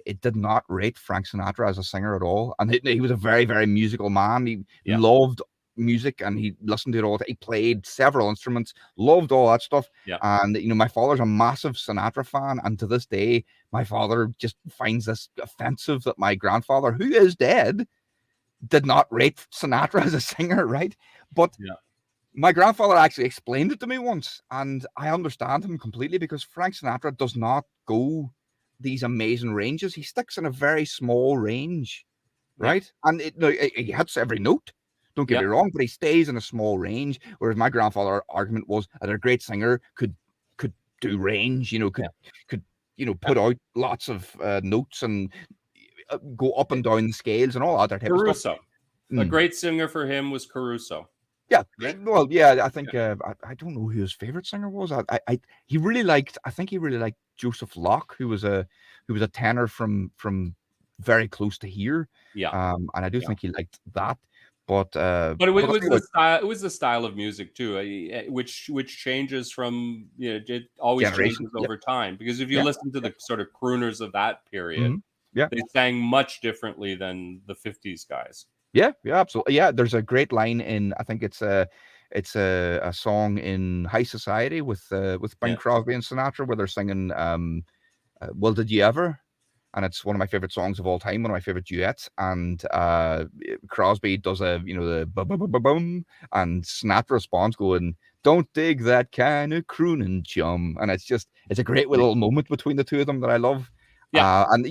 It did not rate Frank Sinatra as a singer at all, and he was a very, very musical man. He Yeah. loved music, and he listened to it all. He played several instruments, loved all that stuff. Yeah. And you know, my father's a massive Sinatra fan, and to this day, my father just finds this offensive that my grandfather, who is dead, did not rate Sinatra as a singer, right? But Yeah. my grandfather actually explained it to me once, and I understand him completely because Frank Sinatra does not go these amazing ranges. He sticks in a very small range, right? And he hits every note. Don't get me wrong, but he stays in a small range. Whereas my grandfather's argument was that a great singer could do range, you know, could put out lots of notes and go up and down the scales and all that type of stuff. Caruso. A great singer for him was Caruso. Yeah, right? well, yeah, I think I don't know who his favorite singer was. He really liked. I think he really liked Joseph Locke, who was a tenor from very close to here. Yeah, and I do think he liked that. But but it was the style. It was the style of music too, which changes from it always generation. changes over time. Because if you listen to the sort of crooners of that period, they sang much differently than the '50s guys. Yeah, absolutely. Yeah, there's a great line in, I think it's a song in High Society with Bing Crosby and Sinatra where they're singing Well, Did You Ever? And it's one of my favorite songs of all time, one of my favorite duets. And Crosby does the boom, and Sinatra responds going, "Don't dig that kind of crooning, chum." And it's a great little moment between the two of them that I love. And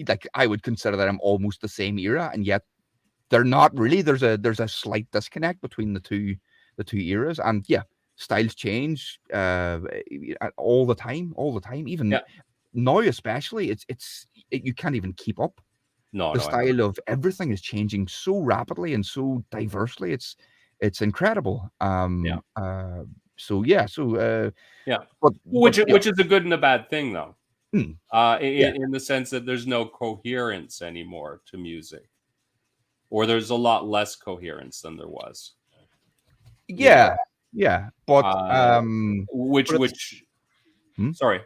like I would consider that I'm almost the same era, and yet they're not really. There's a slight disconnect between the two eras, and styles change all the time, even now, especially. You can't even keep up. The style of everything is changing so rapidly and so diversely. It's incredible. But which is a good and a bad thing, though. In The sense that there's no coherence anymore to music, or there's a lot less coherence than there was. But sorry.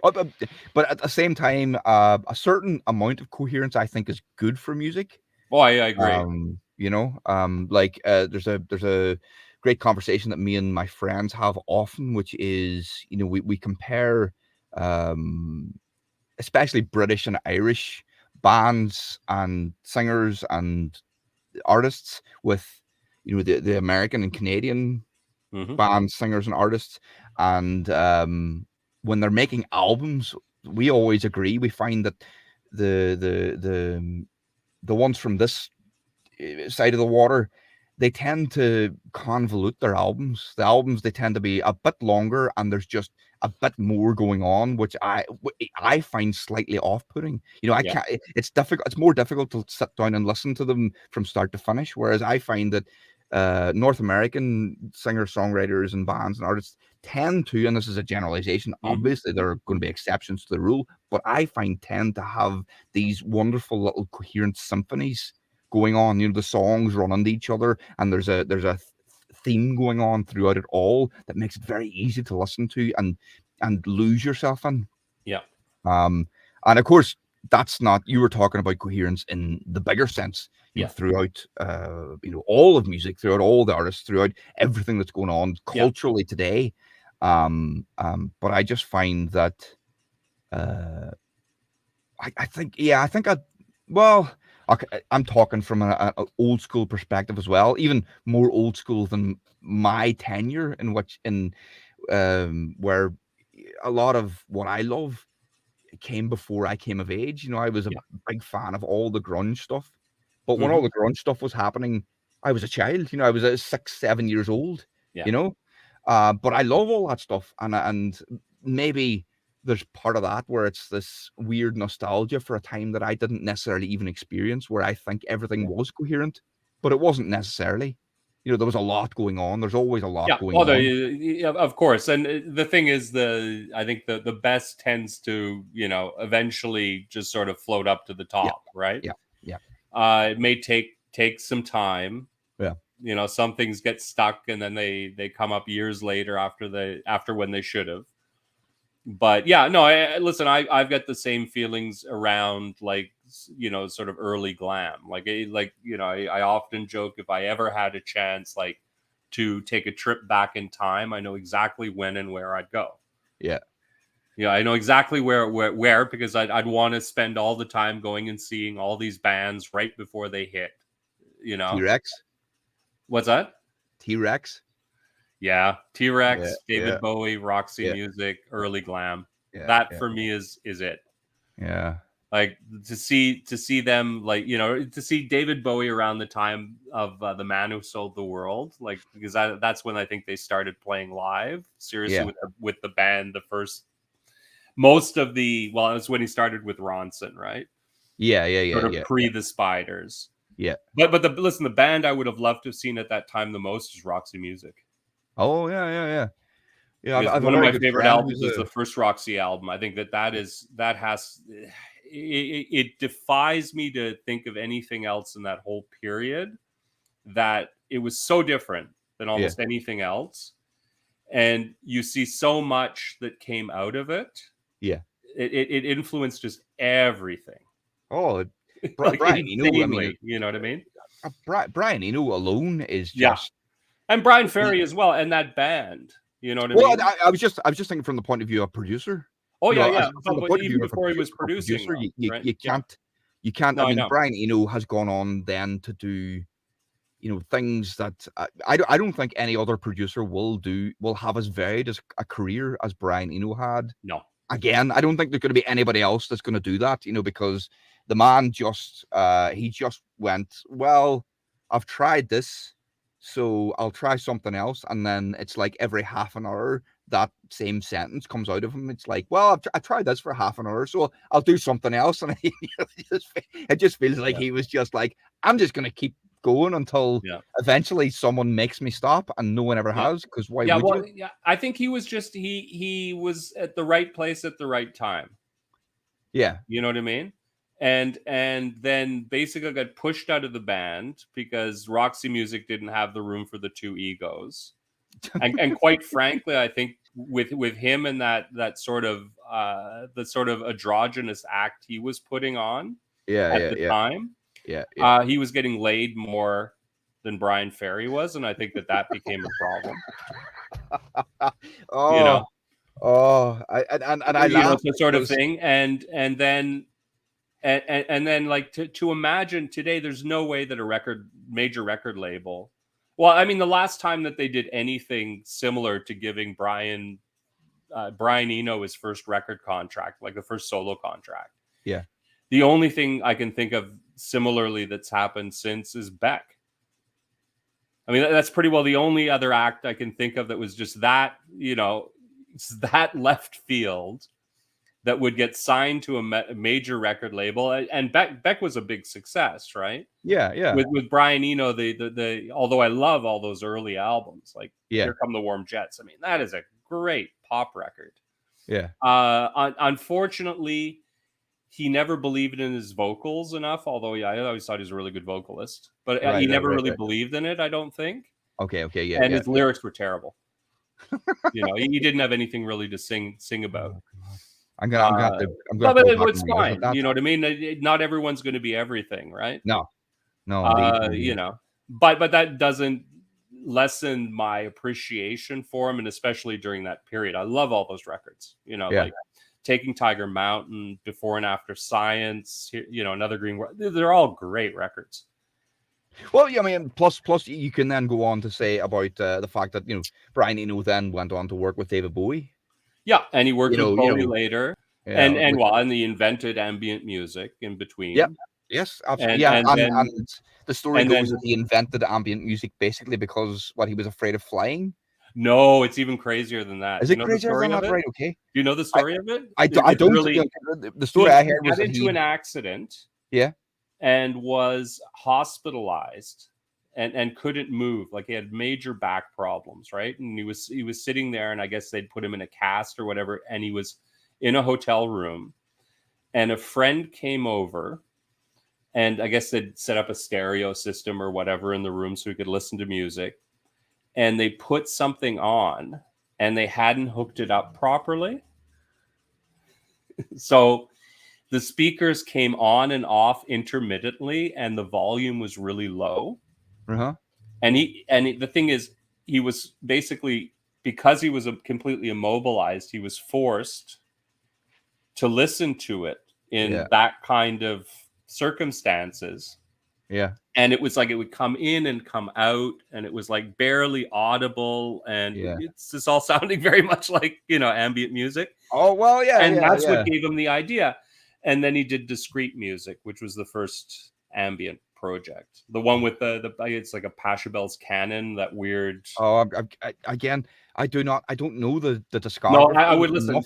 But at the same time, a certain amount of coherence I think is good for music. Oh, I agree. There's a great conversation that me and my friends have often, which is, we compare, especially British and Irish bands and singers and artists with, you know, the American and Canadian bands, singers, and artists. And when they're making albums, we always agree. We find that the ones from this side of the water, they tend to convolute their albums. The albums, they tend to be a bit longer, and there's just a bit more going on, which I find slightly off-putting. You know, I can't. It's difficult. It's more difficult to sit down and listen to them from start to finish. Whereas I find that North American singer-songwriters and bands and artists tend to, and this is a generalization, obviously there are going to be exceptions to the rule, but I find tend to have these wonderful little coherent symphonies going on. You know, the songs run into each other, and there's a theme going on throughout it all that makes it very easy to listen to and lose yourself in. And of course, that's not, you were talking about coherence in the bigger sense, you know, throughout you know, all of music, throughout all the artists, throughout everything that's going on culturally today. But I just find that I think okay, I'm talking from an old school perspective as well, even more old school than my tenure, in which where a lot of what I love came before I came of age. You know, I was a big fan of all the grunge stuff, but when all the grunge stuff was happening, I was a child. You know, I was 6-7 years old. You know, but I love all that stuff, and maybe there's part of that where it's this weird nostalgia for a time that I didn't necessarily even experience, where I think everything was coherent, but it wasn't necessarily. You know, there was a lot going on. There's always a lot going on. Of course. And the thing is, I think the best tends to, you know, eventually just sort of float up to the top, right? It may take some time. You know, some things get stuck, and then they come up years later after when they should have. But yeah, no, listen, I've got the same feelings around, like, you know, sort of early glam. Like, you know, I often joke, if I ever had a chance, like, to take a trip back in time, I know exactly when and where I'd go. Yeah, I know exactly where because I'd want to spend all the time going and seeing all these bands right before they hit. You know, T-Rex. What's that? T-Rex. Yeah, T-Rex, David Bowie, Roxy Music, early glam. That for me is it. Yeah. Like, to see them, like, you know, to see David Bowie around the time of The Man Who Sold the World, like, because that's when I think they started playing live seriously with the band. The first, most of the, well, it was when he started with Ronson, right? Sort of pre the Spiders. But listen, the band I would have loved to have seen at that time the most is Roxy Music. Oh yeah. One of my favorite albums is the first Roxy album. I think that has it defies me to think of anything else in that whole period, that it was so different than almost anything else, and you see so much that came out of it. It influenced just everything. Oh, like, Brian Eno, I mean, you know what I mean? Brian Eno alone is just, and Brian Ferry as well, and that band. You know what I mean? I was just thinking from the point of view of producer. Oh, you know, From the point of view before he was producing, producer, right? you can't. No, I mean, no. Brian Eno has gone on then to do, you know, things that I don't think any other producer will have as varied as a career as Brian Eno had. No. Again, I don't think there's going to be anybody else that's going to do that, you know, because the man just he just went, well, I've tried this, so I'll try something else. And then it's like every half an hour that same sentence comes out of him. It's like, well, I tried this for half an hour, so I'll do something else. And it just feels like he was just like, I'm just going to keep going until eventually someone makes me stop, and no one ever has, because why would you? I think he was just he was at the right place at the right time. Yeah, you know what I mean. And then basically got pushed out of the band because Roxy Music didn't have the room for the two egos. And quite frankly, I think with him and that sort of the sort of androgynous act he was putting on at the time, he was getting laid more than Brian Ferry was, and I think that became a problem. You know, I laugh, the sort of thing, and then And then like to imagine today, there's no way that a major record label. Well, I mean, the last time that they did anything similar to giving Brian Eno his first record contract, like the first solo contract. Yeah. The only thing I can think of similarly that's happened since is Beck. I mean, that's pretty well the only other act I can think of that was just that, that left field that would get signed to a major record label. And Beck was a big success, right? Yeah. With Brian Eno, the although I love all those early albums, like Here Come the Warm Jets. I mean, that is a great pop record. Yeah. Unfortunately, he never believed in his vocals enough, although I always thought he was a really good vocalist. But he never really believed in it, I don't think. Okay, yeah. And his lyrics were terrible. He didn't have anything really to sing about. I'm gonna but it's fine. You know what I mean? Not everyone's going to be everything, right? No, indeed. But that doesn't lessen my appreciation for him, and especially during that period. I love all those records. Like Taking Tiger Mountain, Before and After Science, Another Green World. They're all great records. Well, yeah, I mean, plus you can then go on to say about the fact that Brian Eno then went on to work with David Bowie. Yeah, and he worked with Bowie later, and he invented ambient music in between. Yeah, yes, absolutely. And the story goes that he invented ambient music basically because he was afraid of flying. No, it's even crazier than that. Is it crazier than that? Right, okay. Do you know the story of it? I don't really. The story I heard was that he got into an accident. Yeah. And was hospitalized and couldn't move. Like he had major back problems, right? And he was sitting there, and I guess they'd put him in a cast or whatever, and he was in a hotel room, and a friend came over, and I guess they'd set up a stereo system or whatever in the room so he could listen to music, and they put something on, and they hadn't hooked it up properly. So the speakers came on and off intermittently, and the volume was really low. Uh-huh. And the thing is, he was basically, because he was completely immobilized, he was forced to listen to it in that kind of circumstances. Yeah. And it was like it would come in and come out, and it was like barely audible, and it's just all sounding very much like ambient music. Oh well, yeah. And that's what gave him the idea. And then he did Discrete Music, which was the first ambient project. The one with the it's like a Pachelbel's Canon, that weird. Oh, I don't know the discography. No, I would listen.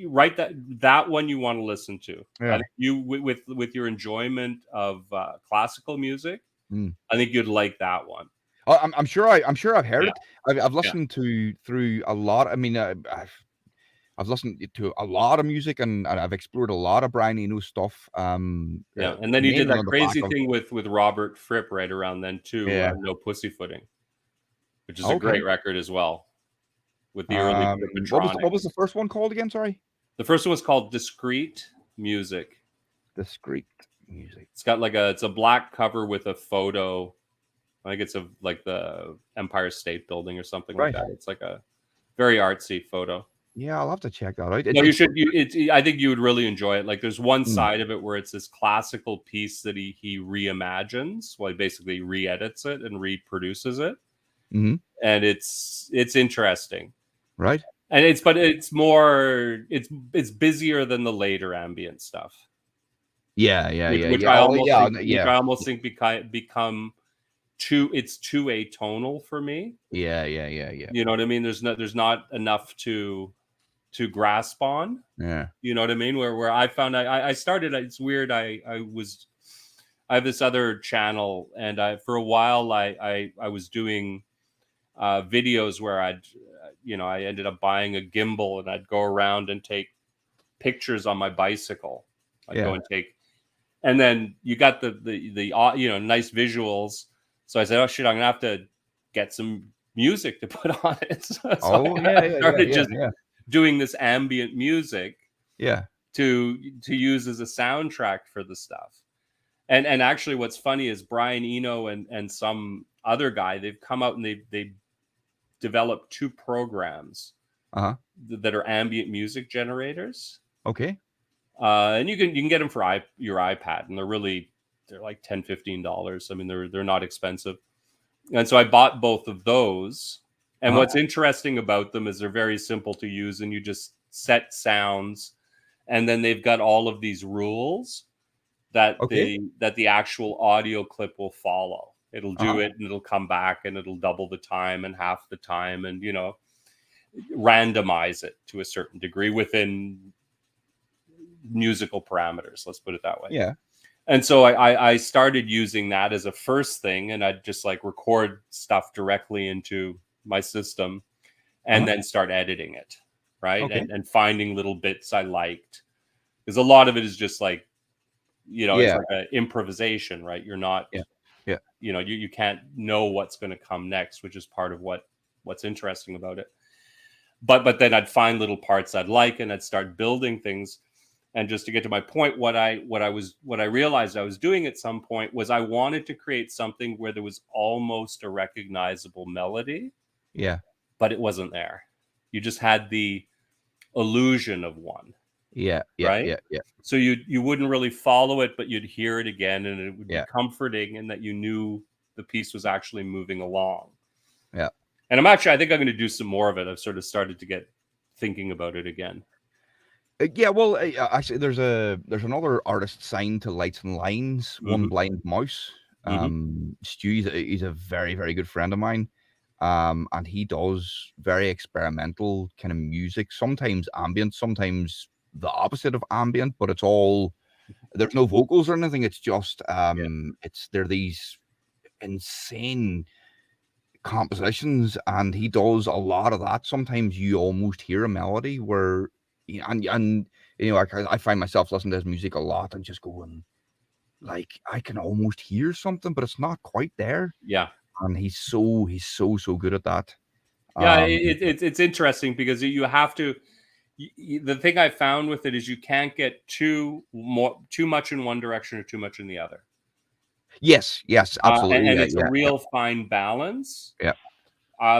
Write that one you want to listen to. Yeah. I think you with your enjoyment of classical music, I think you'd like that one. Oh, I'm sure I've heard it. I've listened through a lot. I mean, I've listened to a lot of music, and I've explored a lot of Brian Eno stuff. And then he did that crazy thing with Robert Fripp right around then too. No Pussyfooting, which is a great record as well. With the early what was the first one called again? Sorry, the first one was called Discrete Music. Discrete Music. It's got it's a black cover with a photo. I think it's like the Empire State Building or something like that. It's like a very artsy photo. Yeah, I'll have to check that out. No, you should. I think you would really enjoy it. Like, there's one side of it where it's this classical piece that he reimagines. Well, he basically re-edits it and reproduces it, and it's interesting, right? And it's busier than the later ambient stuff. Which I almost think become too atonal for me. Yeah. You know what I mean? There's not enough to grasp on. Yeah. You know what I mean? Where I found I started, it's weird. I have this other channel, and for a while I was doing videos where I ended up buying a gimbal, and I'd go around and take pictures on my bicycle. I'd go and take, and then you got the nice visuals. So I said, oh shit, I'm gonna have to get some music to put on it. So I started doing this ambient music to use as a soundtrack for the stuff. And actually what's funny is Brian Eno and some other guy, they've come out and they developed two programs that are ambient music generators. Okay. And you can get them for your iPad, and they're like $10-15. I mean, they're not expensive. And so I bought both of those. And what's interesting about them is they're very simple to use, and you just set sounds, and then they've got all of these rules that Okay. the actual audio clip will follow. It'll do it, and it'll come back, and it'll double the time and half the time, and randomize it to a certain degree within musical parameters. Let's put it that way. Yeah. And so I started using that as a first thing, and I'd just like record stuff directly into my system and then start editing it, right? Okay. And finding little bits I liked. Because a lot of it is just like, it's like an improvisation, right? You're not, Yeah. you can't know what's going to come next, which is part of what's interesting about it. But then I'd find little parts I'd like, and I'd start building things. And just to get to my point, what I realized I was doing at some point was I wanted to create something where there was almost a recognizable melody. Yeah. But it wasn't there. You just had the illusion of one. Yeah. Right? Yeah. So you wouldn't really follow it, but you'd hear it again, and it would be Yeah. comforting in that you knew the piece was actually moving along. Yeah. And I think I'm going to do some more of it. I've sort of started to get thinking about it again. Yeah, well, actually, there's another artist signed to Lights and Lines, One Blind Mouse. Stu, he's a very, very good friend of mine, and he does very experimental kind of music. Sometimes ambient, sometimes the opposite of ambient, but there's no vocals or anything. It's just they're these insane compositions, and he does a lot of that. Sometimes you almost hear a melody where, and I find myself listening to his music a lot and just going, like, I can almost hear something, but it's not quite there. Yeah. And he's so good at that. Yeah, it's interesting because you have to. The thing I found with it is you can't get too much in one direction or too much in the other. Yes, absolutely. And it's a real fine balance. Yeah.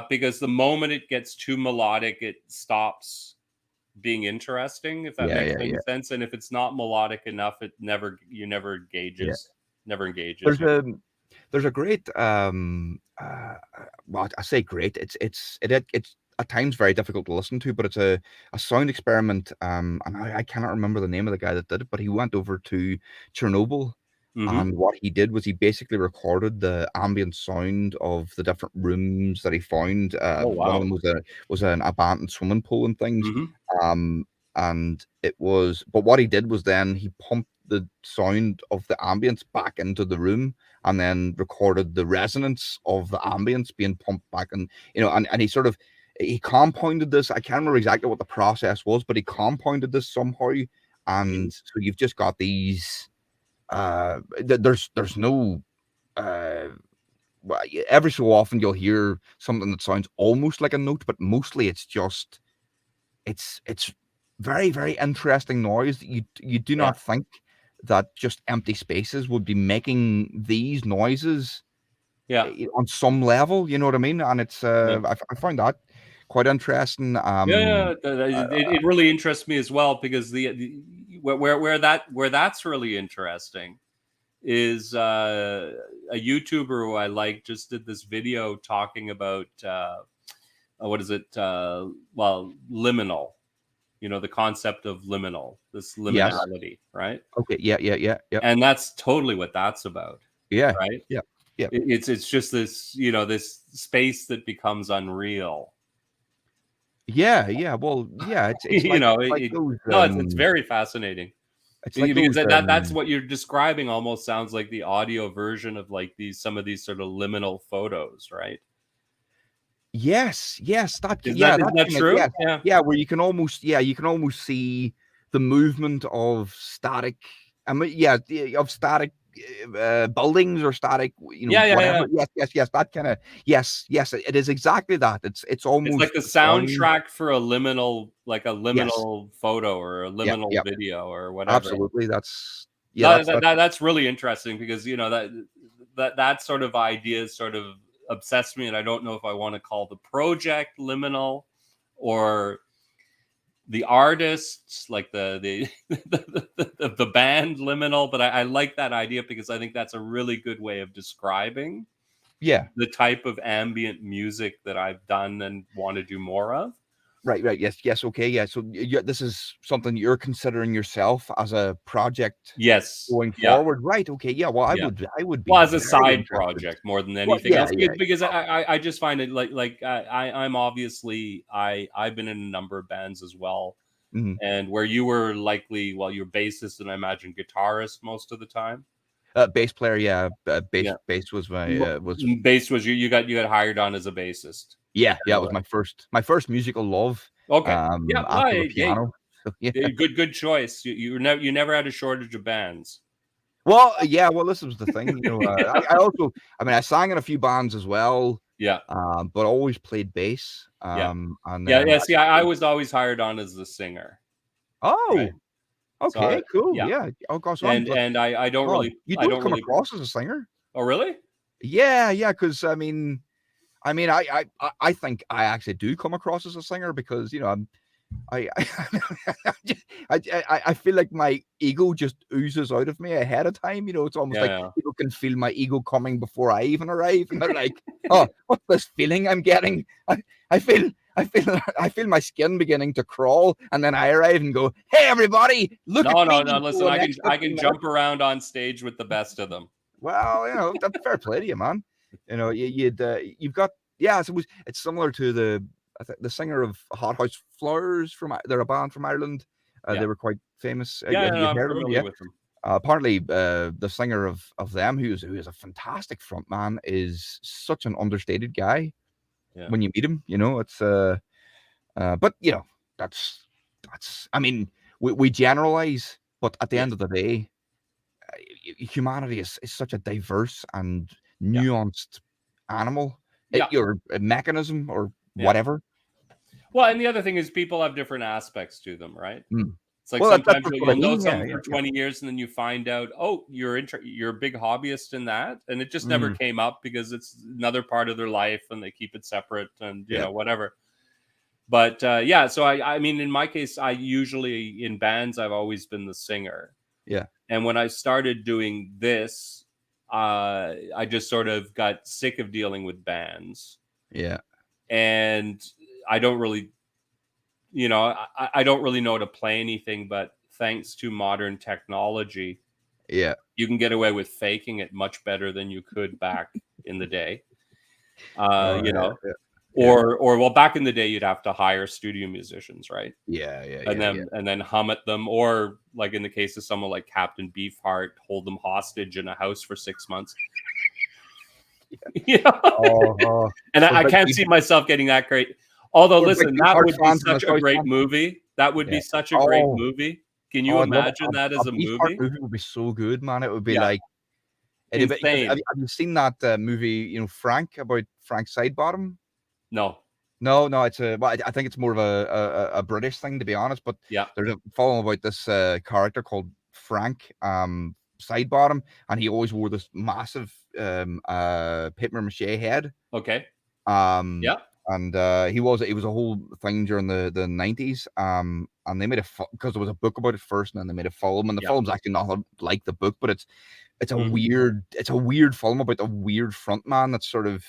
Because the moment it gets too melodic, it stops being interesting, if that makes any sense. And if it's not melodic enough, never engages. Never engages. There's a great well, I say great. It's at times very difficult to listen to, but it's a sound experiment. And I cannot remember the name of the guy that did it, but he went over to Chernobyl. And what he did was he basically recorded the ambient sound of the different rooms that he found. One of them was an abandoned swimming pool and things. And it was, but what he did was then he pumped the sound of the ambience back into the room, and then recorded the resonance of the ambience being pumped back, and he compounded this. I can't remember exactly what the process was, but he compounded this somehow, and so you've just got these. There's no. Every so often you'll hear something that sounds almost like a note, but mostly it's just. It's very, very interesting noise that you do not think that just empty spaces would be making these noises on some level, you know what I mean? And it's I find that quite interesting. It really interests me as well, because where that's really interesting is a YouTuber who I like just did this video talking about what is it? Liminal. The concept of this liminality, right? Okay, yeah. And that's totally what that's about. Yeah, right. Yeah. It's just this, this space that becomes unreal. Yeah. Well, yeah. It's like, it's very fascinating. It's like Because those, that's what you're describing. Almost sounds like the audio version of like some of these sort of liminal photos, right? Yes. Is that true? Yeah. Where you can almost see the movement of static. I mean, of static buildings or static, whatever. Yes. That kind of yes. It is exactly that. It's almost like the soundtrack for a liminal, photo or a liminal video or whatever. Absolutely, that's really interesting, because that sort of idea sort of obsessed me, and I don't know if I want to call the project liminal or the artists, like the band Liminal, but I like that idea because I think that's a really good way of describing Yeah. the type of ambient music that I've done and want to do more of. Right. Yes. Okay. Yeah. So this is something you're considering yourself as a project Yes. going Yeah. forward, right? Okay. Yeah. Well, Yeah. I would be Well, as a very side interested. project more than Well, anything yeah, else, yeah. because I just find it like I'm obviously I've been in a number of bands as well, Mhm. and where you were likely, well, you're bassist and I imagine guitarist most of the time. Bass player. Yeah. Yeah. Bass was my was. Bass was you got hired on as a bassist. Yeah. Yeah. It was my first musical love. Okay. Yeah. Well, After the hey, piano. So, yeah. good choice. You never had a shortage of bands. Well, yeah. Well, this was the thing. I also. I mean, I sang in a few bands as well. Yeah. But always played bass. Yeah. And Yeah. then Yeah. See, I was always hired on as the singer. Oh, Right? So okay, cool. yeah. Yeah. Oh gosh, And I don't God, really you I don't don't come really. across as a singer. Oh, really? Yeah, yeah. Because I think I actually do come across as a singer because I I feel like my ego just oozes out of me ahead of time. It's almost like Yeah. people can feel my ego coming before I even arrive, and they're like, "Oh, what's this feeling I'm getting? I feel." I feel my skin beginning to crawl, and then I arrive and go, "Hey, everybody, look at me!" No. Listen, for the next I 15 can minutes." jump around on stage with the best of them. Well, that's fair play to you, man. You've got So it's similar to the singer of Hot House Flowers they're a band from Ireland. Yeah. They were quite famous. Yeah, Have you I'm heard of them? familiar Yeah. with them. Apparently, the singer of them, who is a fantastic frontman, is such an understated guy. Yeah. When you meet him, it's but that's I mean, we generalize, but at the end of the day, humanity is such a diverse and Yeah. nuanced animal. Yeah. Your mechanism or Yeah. whatever. Well, and the other thing is people have different aspects to them, right? Mm. It's like Well, that's sometimes what I you'll know mean. someone Yeah, for 20 years and then you find out, oh, you're a big hobbyist in that, and it just never Mm. came up because it's another part of their life and they keep it separate and Yeah. whatever. But yeah, so I mean, in my case, I usually in bands I've always been the singer. Yeah. And when I started doing this, I just sort of got sick of dealing with bands. Yeah. And I don't really, I don't really know how to play anything, but thanks to modern technology, Yeah. you can get away with faking it much better than you could back in the day. Or well, back in the day, you'd have to hire studio musicians, right? Yeah. And then hum at them, or like in the case of someone like Captain Beefheart, hold them hostage in a house for 6 months. And I can't see myself getting that great. Although, listen, that would be such a great movie. That would be such a great movie. Can you imagine that as a movie? Movie would be so good, man. It would be Yeah. like Insane. Have you seen that movie? Frank, about Frank Sidebottom? No. No, it's I think it's more of a British thing, to be honest. But Yeah. there's a film about this character called Frank Sidebottom, and he always wore this massive papier mache head. Okay. Yeah. And he was a whole thing during the 90s. And they made because there was a book about it first, and then they made a film, and the film's actually not like the book, but it's a weird film about a weird frontman that's sort of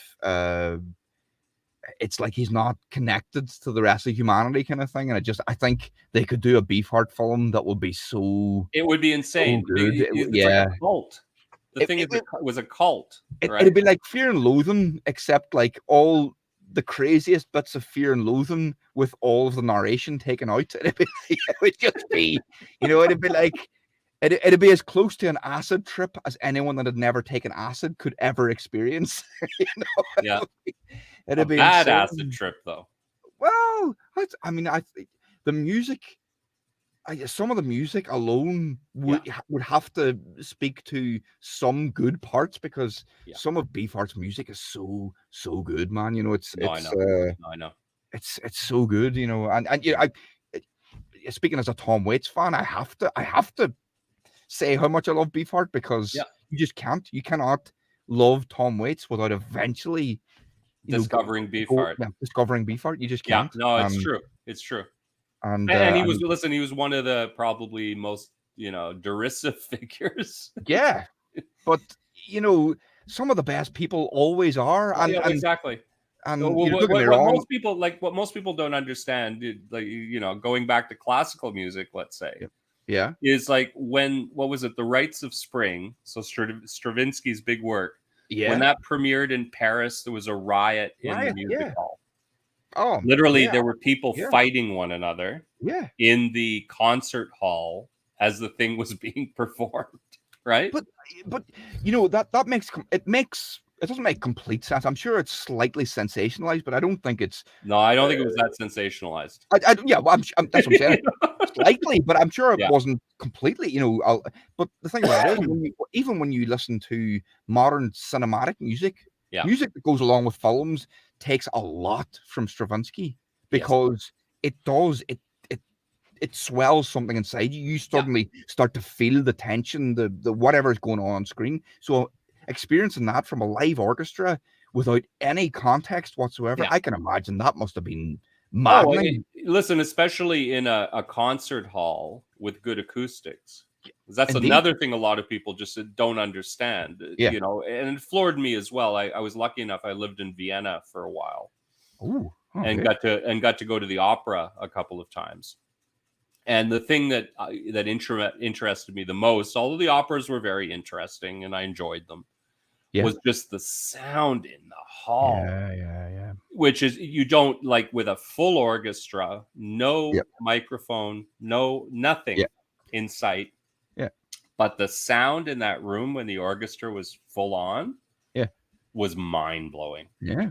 it's like he's not connected to the rest of humanity, kind of thing. And I think they could do a Beefheart film that would be so. It would be insane. So good. It's like a cult. The thing was a cult. Right? It'd be like Fear and Loathing, except like all the craziest bits of Fear and Loathing with all of the narration taken out. It would just be, it'd be like. It'd be as close to an acid trip as anyone that had never taken acid could ever experience. Yeah. It'd be bad insane. acid trip, though. Well, I think the music, some of the music alone would have to speak to some good parts, because some of Beefheart's music is so good, man. I know. It's so good, and speaking as a Tom Waits fan, I have to say how much I love Beefheart, because you just can't. You cannot love Tom Waits without eventually discovering Beefheart. Discovering Beefheart. You just can't. No, it's true. It's true. And he was he was one of the probably most derisive figures. Yeah, but some of the best people always are, and Yeah, exactly. and Well, don't get me what wrong. most people don't understand, like going back to classical music, let's say, Yeah, is like what was it, The Rites of Spring? So Stravinsky's big work. yeah. When that premiered in Paris, there was a riot in the music hall. Oh, literally, yeah, there were people yeah. fighting one another. Yeah, in the concert hall as the thing was being performed, right? But that it doesn't make complete sense. I'm sure it's slightly sensationalized, but I don't think it's. No, I don't think it was that sensationalized. Yeah, well, that's what I'm saying. Slightly, but I'm sure it Yeah. wasn't completely. But the thing about it is, even when you listen to modern cinematic music, Yeah. music that goes along with films takes a lot from Stravinsky because it does it swells something inside you. You suddenly start to feel the tension, the whatever is going on screen. So experiencing that from a live orchestra without any context whatsoever, I can imagine that must have been maddening. Listen, especially in a concert hall with good acoustics. That's Indeed. another thing a lot of people just don't understand. Yeah. And it floored me as well. I was lucky enough. I lived in Vienna for a while. Ooh, and got to go to the opera a couple of times. And the thing that interested me the most, although the operas were very interesting and I enjoyed them, was just the sound in the hall. Yeah. Which is, you don't, like with a full orchestra, no microphone, nothing in sight. Yeah. But the sound in that room when the orchestra was full on was mind-blowing. Yeah.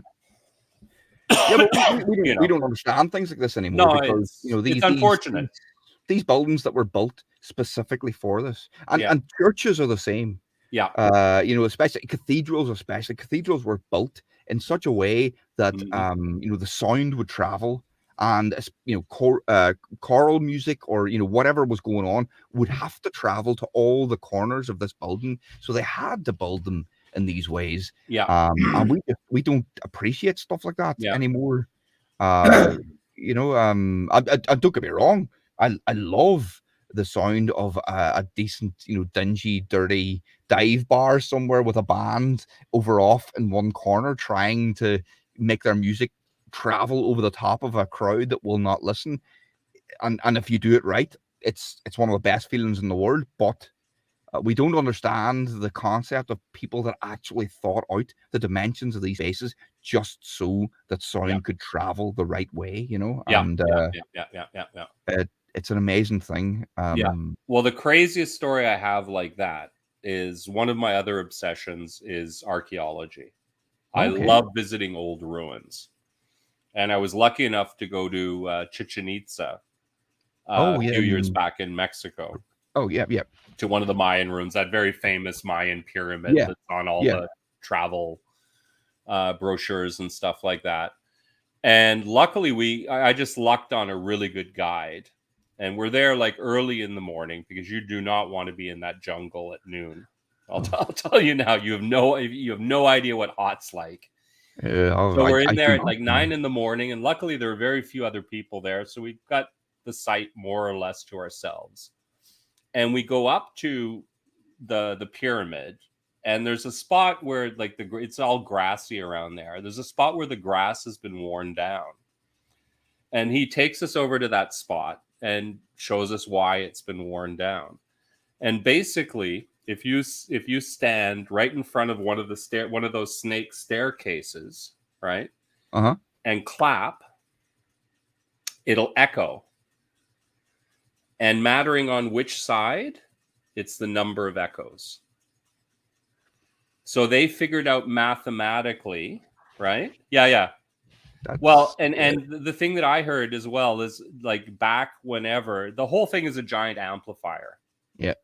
Yeah, but we don't understand things like this anymore because it's unfortunate. These buildings that were built specifically for this, and churches are the same. Yeah. Especially cathedrals. Cathedrals were built in such a way that the sound would travel, and choral music or whatever was going on would have to travel to all the corners of this building. So they had to build them in these ways. Yeah. And we don't appreciate stuff like that anymore. I don't get me wrong. I love the sound of a decent, dingy, dirty dive bar somewhere with a band over off in one corner trying to make their music travel over the top of a crowd that will not listen. And if you do it right, it's one of the best feelings in the world. But we don't understand the concept of people that actually thought out the dimensions of these spaces just so that sound could travel the right way, And it's an amazing thing. Well, the craziest story I have like that is one of my other obsessions is archaeology. I love visiting old ruins. And I was lucky enough to go to Chichen Itza a few years back in Mexico. Oh, yeah. To one of the Mayan ruins, that very famous Mayan pyramid that's on all the travel brochures and stuff like that. And luckily, I just lucked on a really good guide. And we're there like early in the morning because you do not want to be in that jungle at noon. I'll tell you now, you have no idea what hot's like. So we're in there at like 9 in the morning, and luckily there are very few other people there, so we've got the site more or less to ourselves. And we go up to the pyramid, and there's a spot where like it's all grassy around there. There's a spot where the grass has been worn down, and he takes us over to that spot and shows us why it's been worn down. And basically, if you stand right in front of one of those snake staircases, right, and clap, it'll echo. And mattering on which side, it's the number of echoes. So they figured out mathematically, right? Yeah. Well, and the thing that I heard as well is like back whenever, the whole thing is a giant amplifier. Yeah.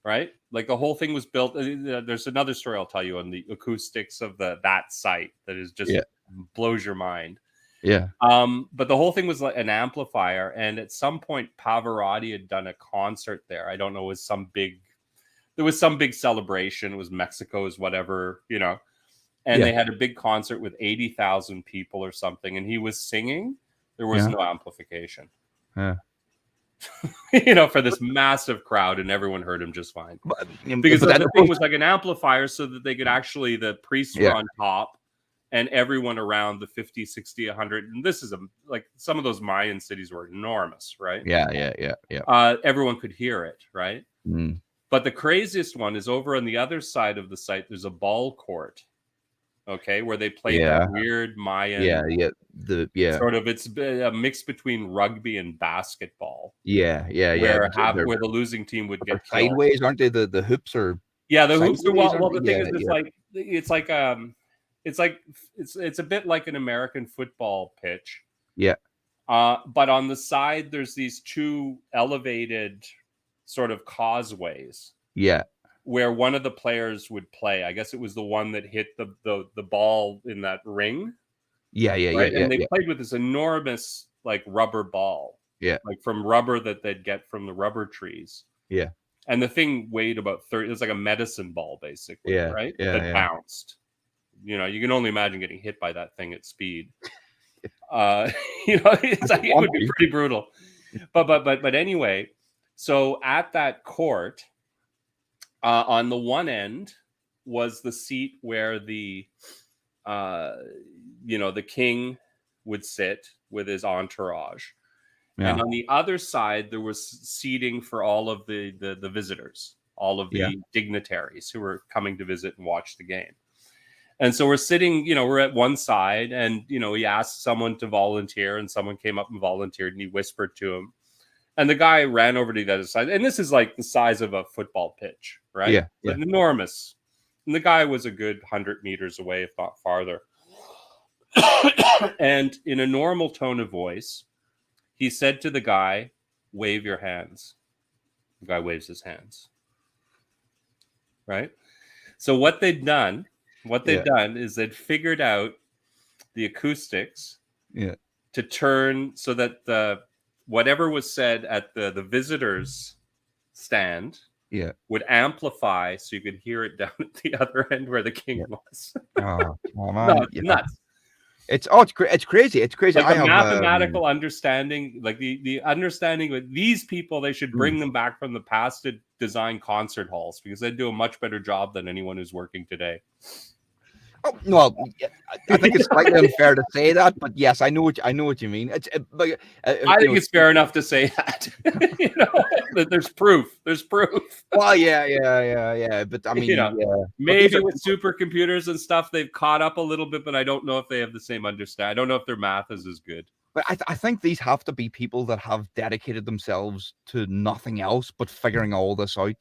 Right? Like the whole thing was built. There's another story I'll tell you on the acoustics of that site that is just blows your mind. Yeah. But the whole thing was like an amplifier, and at some point Pavarotti had done a concert there. I don't know, there was some big celebration. It was Mexico's whatever, and they had a big concert with 80,000 people or something, and he was singing. There was no amplification. Yeah. for this massive crowd, and everyone heard him just fine. But Because then the thing was like an amplifier so that they could actually, the priests were Yeah. on top and everyone around the 50, 60, 100. And this is like some of those Mayan cities were enormous, right? yeah. Everyone could hear it, right? Mm. But the craziest one is over on the other side of the site. There's a ball court, okay, where they played Yeah. that weird Mayan. Yeah. Sort of, it's a mix between rugby and basketball. Yeah. Where the losing team would get killed. Sideways, aren't they? The hoops are. Yeah, the hoops are sideways, well. The thing yeah, is, it's a bit like an American football pitch. Yeah. But on the side, there's these two elevated sort of causeways. Yeah. Where one of the players would play. I guess it was the one that hit the ball in that ring. Yeah. Right? And they played with this enormous like rubber ball. Yeah. Like from rubber that they'd get from the rubber trees. Yeah. And the thing weighed about 30. It was like a medicine ball, basically. Yeah. Right? Yeah. That bounced. You can only imagine getting hit by that thing at speed. It's like, it would be pretty brutal. But anyway, so at that court, on the one end was the seat where the king would sit with his entourage. Yeah. And on the other side, there was seating for all of the visitors, all of the dignitaries who were coming to visit and watch the game. And so we're sitting, we're at one side, and, he asked someone to volunteer, and someone came up and volunteered, and he whispered to him. And the guy ran over to the other side. And this is like the size of a football pitch, right? Yeah. But enormous. And the guy was a good 100 meters away, if not farther. And in a normal tone of voice, he said to the guy, "Wave your hands." The guy waves his hands. Right? So what they'd done is they'd figured out the acoustics to turn so that whatever was said at the visitors stand would amplify so you could hear it down at the other end where the king was. Oh, man. Nuts. It's crazy. It's crazy. Like mathematical understanding, like the understanding with these people, they should bring them back from the past to design concert halls because they'd do a much better job than anyone who's working today. Oh, well, I think it's slightly unfair to say that, but yes, I know what you mean. I think it's fair enough to say that. That there's proof. There's proof. Well, yeah. But I mean, maybe with supercomputers and stuff, they've caught up a little bit, but I don't know if they have the same understanding. I don't know if their math is as good. But I think these have to be people that have dedicated themselves to nothing else but figuring all this out.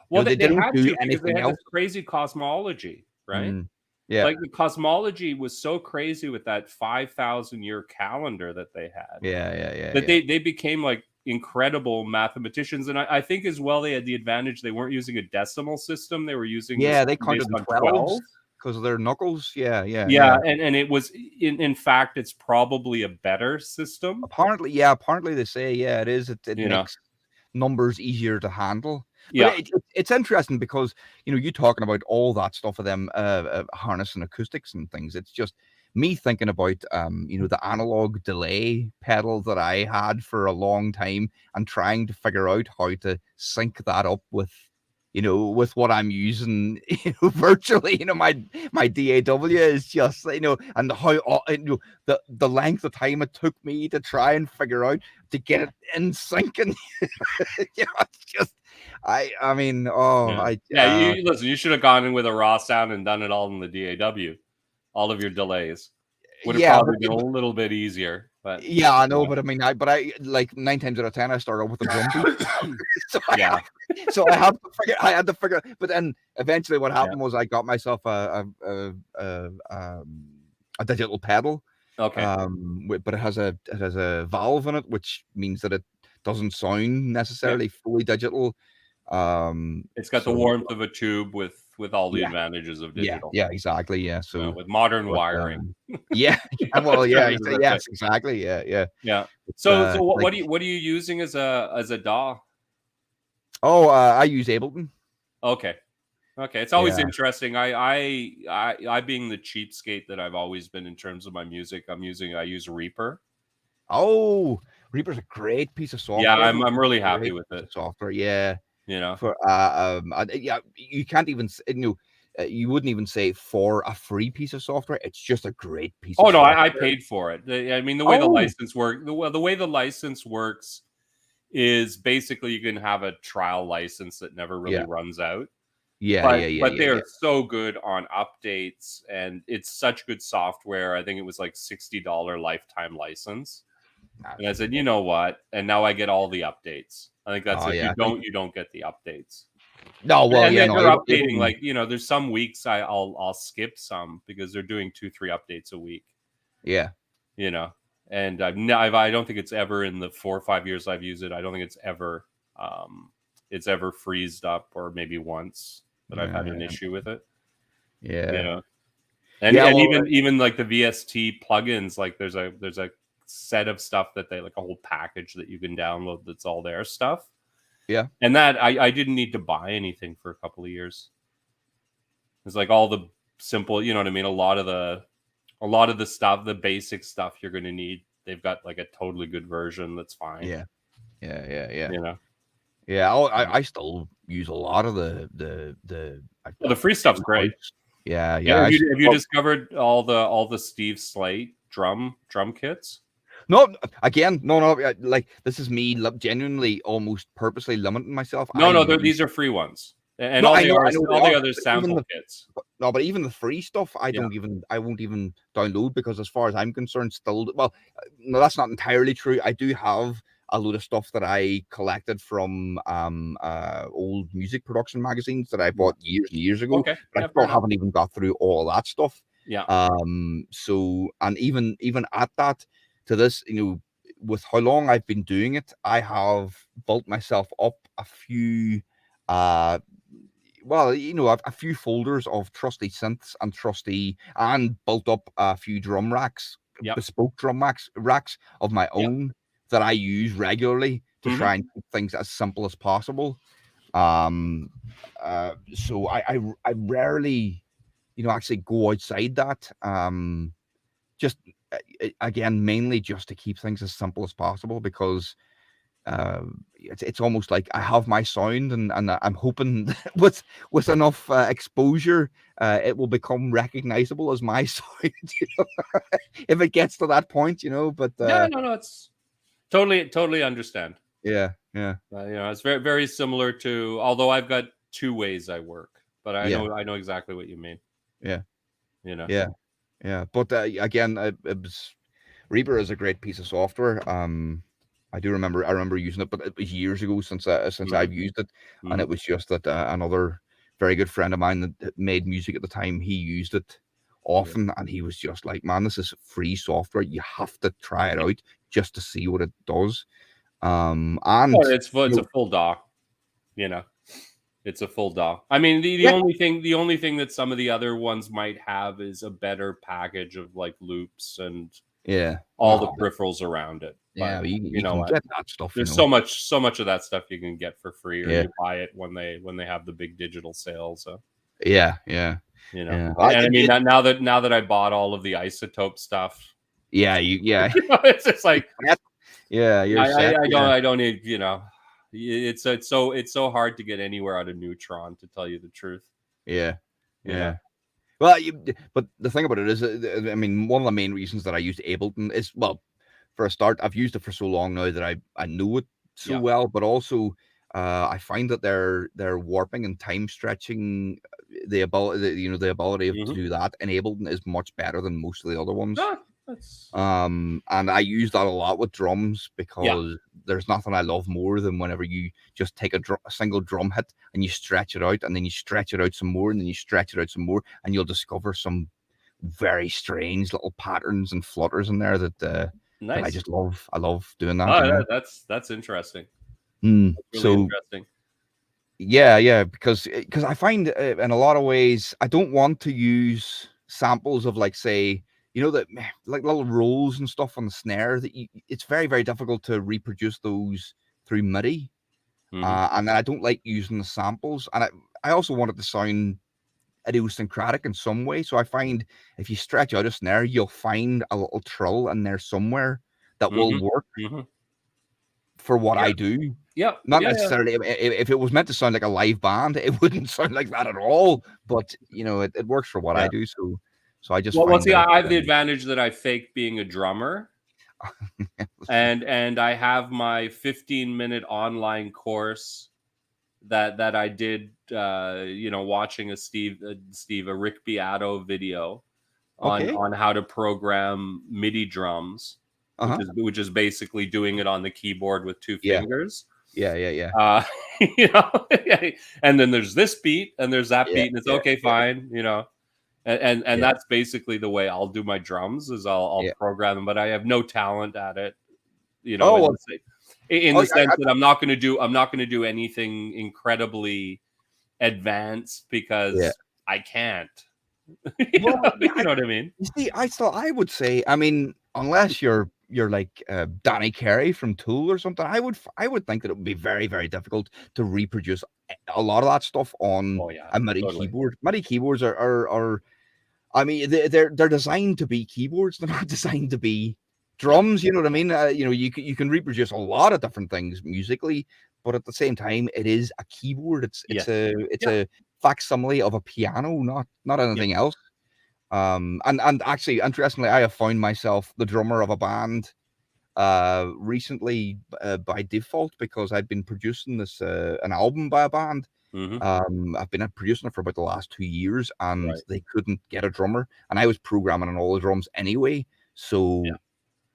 Well, they didn't do anything anything else. else. Crazy cosmology, right? Yeah. Like the cosmology was so crazy with that 5,000-year calendar that they had. Yeah. That they became like incredible mathematicians. And I think as well, they had the advantage they weren't using a decimal system. They were using they counted on 12 because of their knuckles. Yeah. And it was in fact, it's probably a better system. Apparently they say it is. It makes numbers easier to handle. But it's interesting because you talking about all that stuff of them harnessing acoustics and things. It's just me thinking about the analog delay pedal that I had for a long time and trying to figure out how to sync that up with what I'm using virtually. My DAW is just and how the length of time it took me to try and figure out to get it in sync, and it's just listen, you should have gone in with a raw sound and done it all in the DAW, all of your delays would have probably been a little bit easier. But I know, but I like 9 times out of 10 I start off with a drum beat. So I had to figure. But then eventually, what happened was I got myself a digital pedal. Okay. But it has a valve in it, which means that it doesn't sound necessarily fully digital. It's got the warmth of a tube with all the advantages of digital. Yeah, exactly. Yeah. So with modern wiring. Yes, exactly. Yeah. So what are you using as a DAW? Oh, I use Ableton. Okay. It's always interesting. I being the cheapskate that I've always been in terms of my music, I use Reaper. Oh, Reaper's a great piece of Yeah, software. I'm really happy Great with piece it. of software. Yeah. You know, For yeah, you can't even you wouldn't even say for a free piece of software. It's just a great piece oh of no, software. I paid for it. I mean, the way the Oh, license work, the way the license works is basically you can have a trial license that never really yeah, runs out. yeah, But yeah, yeah, but yeah, they yeah. are so good on updates, and it's such good software. I think it was like $60 lifetime license. And I said, you know what? And now I get all the updates. I think that's Oh if yeah, I think you don't get the updates. no. Well, And yeah, no. they're updating Ableton, like there's some weeks I'll skip some because they're doing 2-3 updates a week. yeah. You know, and I don't think it's ever in the 4 or 5 years I've used it. I don't think it's ever freezed up, or maybe once that I've had an issue with it. You Yeah, know, and yeah. Well, even like the VST plugins, like there's a set of stuff that they like a whole package that you can download that's all their stuff. yeah. And that I didn't need to buy anything for a couple of years. It's like all the simple, you know what I mean? A lot of the stuff, the basic stuff you're going to need, they've got like a totally good version that's fine. Yeah, yeah, yeah, yeah. You know, Yeah, I still use a lot of the well, the free stuff's great. Yeah, Yeah, yeah. have you discovered all the Steve Slate drum kits? No, again, no. Like this is me genuinely, almost purposely limiting myself. No, these are free ones, and No, all I know they all the are. other But even sample the kits. no, but even the free stuff, Yeah, I won't even download because, as far as I'm concerned, still, well, no, that's not entirely true. I do have a load of stuff that I collected from old music production magazines that I bought years and years ago, okay, but I yeah, fair still enough. haven't even got through all that stuff. Yeah, So, and even at that, to this, with how long I've been doing it, I have built myself up a few uh well, a few folders of trusty synths and built up a few drum racks, yep, bespoke racks of my yep. own that I use regularly to Mm-hmm. try and keep things as simple as possible. So I rarely, actually go outside that. Just again, mainly just to keep things as simple as possible, because it's almost like I have my sound, and I'm hoping that with enough exposure, it will become recognizable as my sound. If it gets to that point. But Yeah, no, it's totally understand. yeah, yeah, It's very very similar to. Although I've got two ways I work, but yeah, I know exactly what you mean. yeah, You know, yeah, yeah. But again, Reaper is a great piece of software. I remember using it, but it was years ago since mm-hmm. I've used it, and Mm-hmm. it was just that another very good friend of mine that made music at the time, he used it Yeah. often, and he was just like, "Man, this is free software. You have to try it out just to see what it does." And Well, it's a full DAW. You know, it's a full DAW. I mean, yeah, the only thing that some of the other ones might have is a better package of like loops and yeah, all the peripherals around it. But yeah, you you know can what? get that stuff. There's so much of that stuff you can get for free, or Yeah, you buy it when they have the big digital sales. So, yeah, yeah, you know, yeah. and I mean now that I bought all of the isotope stuff, Yeah, yeah, it's just like yeah. You're set. Yeah, I don't need, it's so hard to get anywhere out of Neutron, to tell you the truth. yeah, You know, yeah. Well, but the thing about it is, I mean, one of the main reasons that I used Ableton is, well, for a start, I've used it for so long now that I know it so yeah, well, but also I find that their warping and time stretching, the ability, the ability to mm-hmm. do that in Ableton is much better than most of the other ones. No, that's And I use that a lot with drums, yeah, because there's nothing I love more than whenever you just take a single drum hit and you stretch it out, and then you stretch it out some more, and then you stretch it out some more, and you'll discover some very strange little patterns and flutters in there that I nice. just love. I love doing that. Oh, that's interesting. That's really So interesting. yeah, because I find, in a lot of ways, I don't want to use samples of, like, say, that like little rolls and stuff on the snare, that it's very very difficult to reproduce those through MIDI, Mm-hmm. and I don't like using the samples, and I also want it to sound idiosyncratic in some way. So I find if you stretch out a snare, you'll find a little trill in there somewhere that will work for what I do. Yeah. Not necessarily. If it was meant to sound like a live band, it wouldn't sound like that at all. But it works for what I do. So I just find see, that I have the advantage that I fake being a drummer, and I have my 15-minute online course that I did, watching a Rick Beato video on how to program MIDI drums, which is basically doing it on the keyboard with two fingers. Yeah. And then there's this beat and there's that beat, and it's okay, fine, and that's basically the way I'll do my drums, is I'll program them, but I have no talent at it, in the sense that I'm not going to do anything incredibly advanced, because I can't. You know what I mean? You see, I would say, I mean, unless you're like Danny Carey from Tool or something, I would think that it would be very, very difficult to reproduce a lot of that stuff on a MIDI keyboard. MIDI keyboards are I mean, they're designed to be keyboards. They're not designed to be drums. You know what I mean? You can reproduce a lot of different things musically, but at the same time, it is a keyboard. It's a facsimile of a piano, not anything else. And actually, interestingly, I have found myself the drummer of a band recently by default, because I'd been producing an album by a band. I've been producing it for about the last 2 years, and they couldn't get a drummer, and I was programming on all the drums anyway. So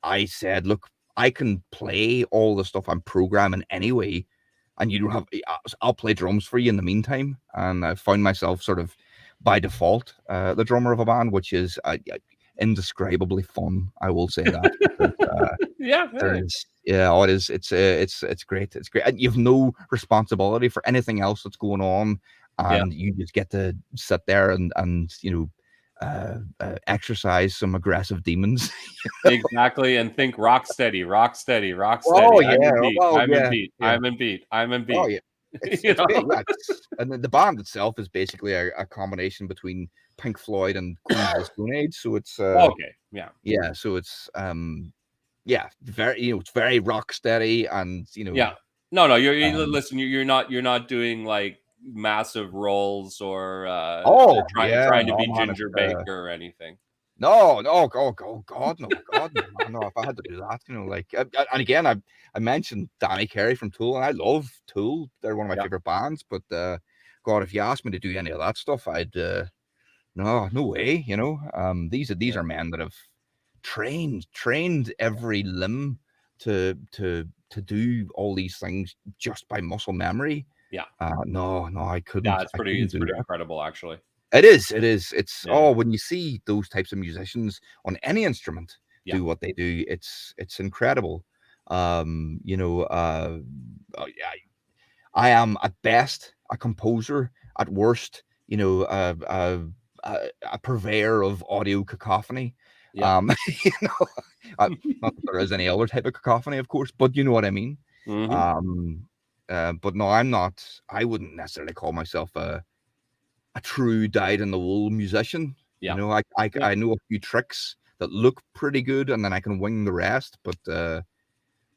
I said, look, I can play all the stuff I'm programming anyway, and you don't have, I'll play drums for you in the meantime. And I found myself sort of by default the drummer of a band, which is indescribably fun. I will say that. It is. It's great. It's great. And you have no responsibility for anything else that's going on, and you just get to sit there and exercise some aggressive demons. Exactly, and think rock steady. Oh yeah, I'm in beat. Oh yeah. It's big, and then the band itself is basically a combination between Pink Floyd and Queens of the Stone Age. So it's So it's very it's very rock steady, and No, listen, you're not doing like massive rolls or trying to be Ginger Baker or anything. No, oh God, no. If I had to do that, and again, I mentioned Danny Carey from Tool, and I love Tool. They're one of my favorite bands. But God, if you asked me to do any of that stuff, I'd no way. These are men that have trained every limb to do all these things just by muscle memory. No, I couldn't. Yeah, it's pretty incredible, actually. It is. It's when you see those types of musicians on any instrument do what they do, it's incredible. I am at best a composer, at worst, a purveyor of audio cacophony. Not that there is any other type of cacophony, of course, but you know what I mean. But no, I'm not. I wouldn't necessarily call myself a true dyed-in-the-wool musician. I know a few tricks that look pretty good, and then I can wing the rest. But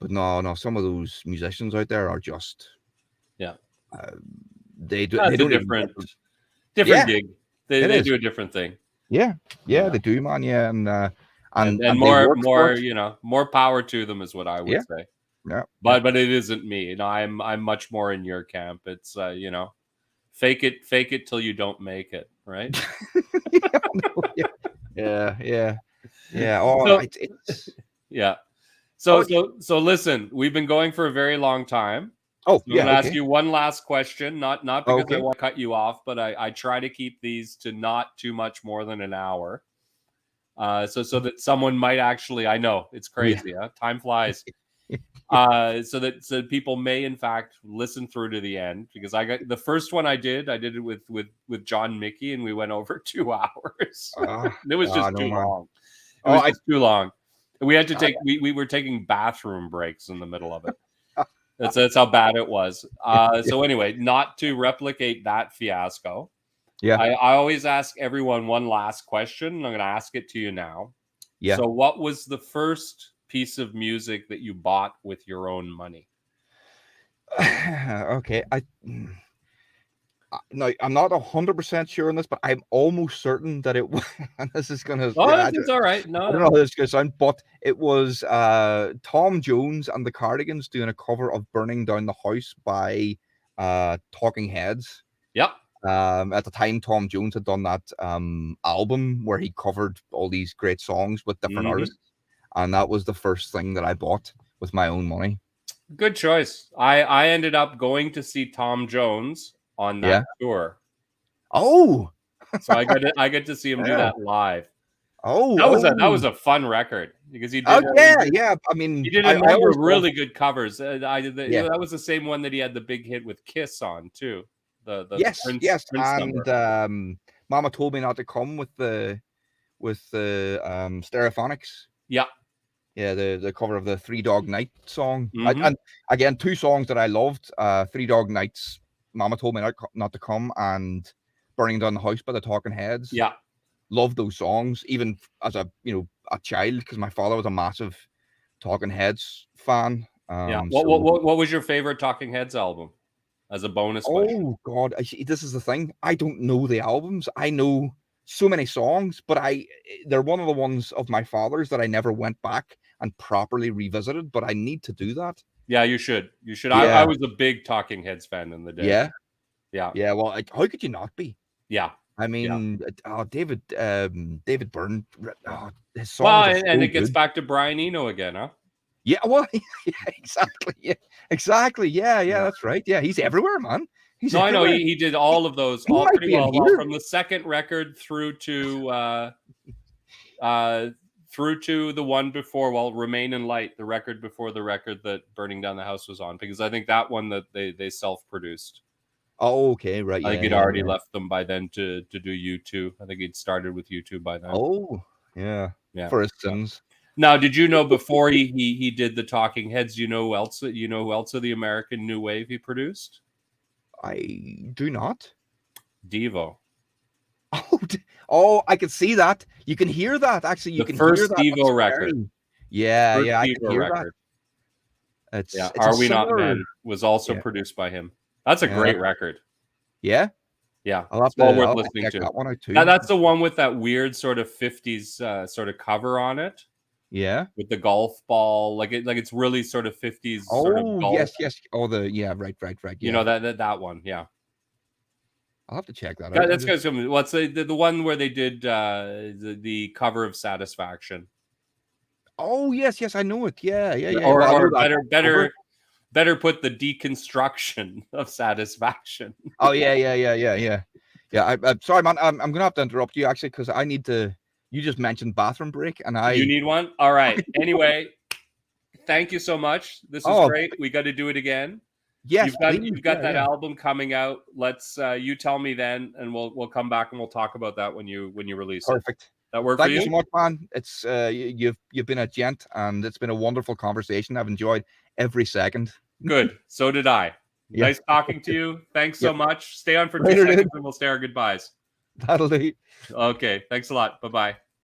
no, some of those musicians out there are just they do. That's they don't a different gig. They do a different thing. Yeah, they do, man. Yeah, and more power to them is what I would say. Yeah, but it isn't me. I'm much more in your camp. It's fake it till you don't make it, right? Yeah. So listen, we've been going for a very long time. I'm going to ask you one last question, not because I want to cut you off, but I try to keep these to not too much more than an hour. So that someone might actually, I know it's crazy, huh? Time flies. So that people may in fact listen through to the end, because I got the first one I did it with John Mickey, and we went over 2 hours. It was just too long. It was just too long. We had to take we were taking bathroom breaks in the middle of it. That's how bad it was. So anyway, not to replicate that fiasco. I always ask everyone one last question. I'm going to ask it to you now. So what was the first piece of music that you bought with your own money? Okay, no, I'm not 100% sure on this, but I'm almost certain that it was. And this is gonna. Oh, I it's all right. I No, don't know how this is gonna sound, but it was Tom Jones and the Cardigans doing a cover of "Burning Down the House" by Talking Heads. Yep. At the time, Tom Jones had done that album where he covered all these great songs with different artists, and that was the first thing that I bought with my own money. Good choice. I ended up going to see Tom Jones on that tour. Oh, so I get to see him do that live. That was a fun record because he did. Yeah. I mean, he did a number of really good covers. That was the same one that he had the big hit with Kiss on too. The Prince and number. Mama Told Me Not to Come with the Stereophonics. Yeah. Yeah, the cover of the Three Dog Night song. And again, two songs that I loved: Three Dog Nights, Mama Told Me Not to Come, and Burning Down the House by the Talking Heads. Yeah, loved those songs, even as a child, because my father was a massive Talking Heads fan. Yeah. What was your favorite Talking Heads album? As a bonus question. Oh God, this is the thing. I don't know the albums. I know so many songs, but they're one of the ones of my father's that I never went back and properly revisited, but I need to do that. Yeah, you should. Yeah. I was a big Talking Heads fan in the day. Yeah. Well, how could you not be? Yeah. I mean, David Byrne, his songs. Well, and it gets back to Brian Eno again, huh? Yeah, well, yeah, exactly. Yeah, exactly. Yeah, that's right. Yeah, he's everywhere, man. I know he did all of those all pretty well from the second record through to the one before, Remain in Light, the record before the record that Burning Down the House was on, because I think that one that they self-produced. Oh, okay, right. I think he'd already left them by then to do U2. I think he'd started with U2 by then. Oh, yeah. For his sins. Now, did you know before he did the Talking Heads, you know who else of the American New Wave he produced? I do not. Devo. Oh, I can see that. You can hear that. Actually, you can hear that. The first Devo record. Yeah, I can hear that. It's Are We Not Men was also produced by him. That's a great record. Yeah. Yeah, it's well worth listening to. That one out too. That's the one with that weird sort of 50s sort of cover on it. Yeah, with the golf ball, like it's really sort of 50s. Sort of golf. Yes. Oh, right. Yeah. You know that one, yeah. I'll have to check that out. That's good. What's the one where they did the cover of Satisfaction? Oh yes, I know it. Yeah. Or better put the deconstruction of Satisfaction. Oh yeah. I'm sorry, man. I'm gonna have to interrupt you actually because I need to. You just mentioned bathroom break, and You need one. All right. Anyway, thank you so much. This is great. We got to do it again. Yes, you've got that album coming out. Let's you tell me then, and we'll come back and we'll talk about that when you release it. Perfect. That work for you? Thank you so much, man. It's you've been a gent, and it's been a wonderful conversation. I've enjoyed every second. Good. So did I. Nice talking to you. Thanks so much. Stay on for 2 seconds, and we'll say our goodbyes. That'll do. Okay. Thanks a lot. Bye-bye.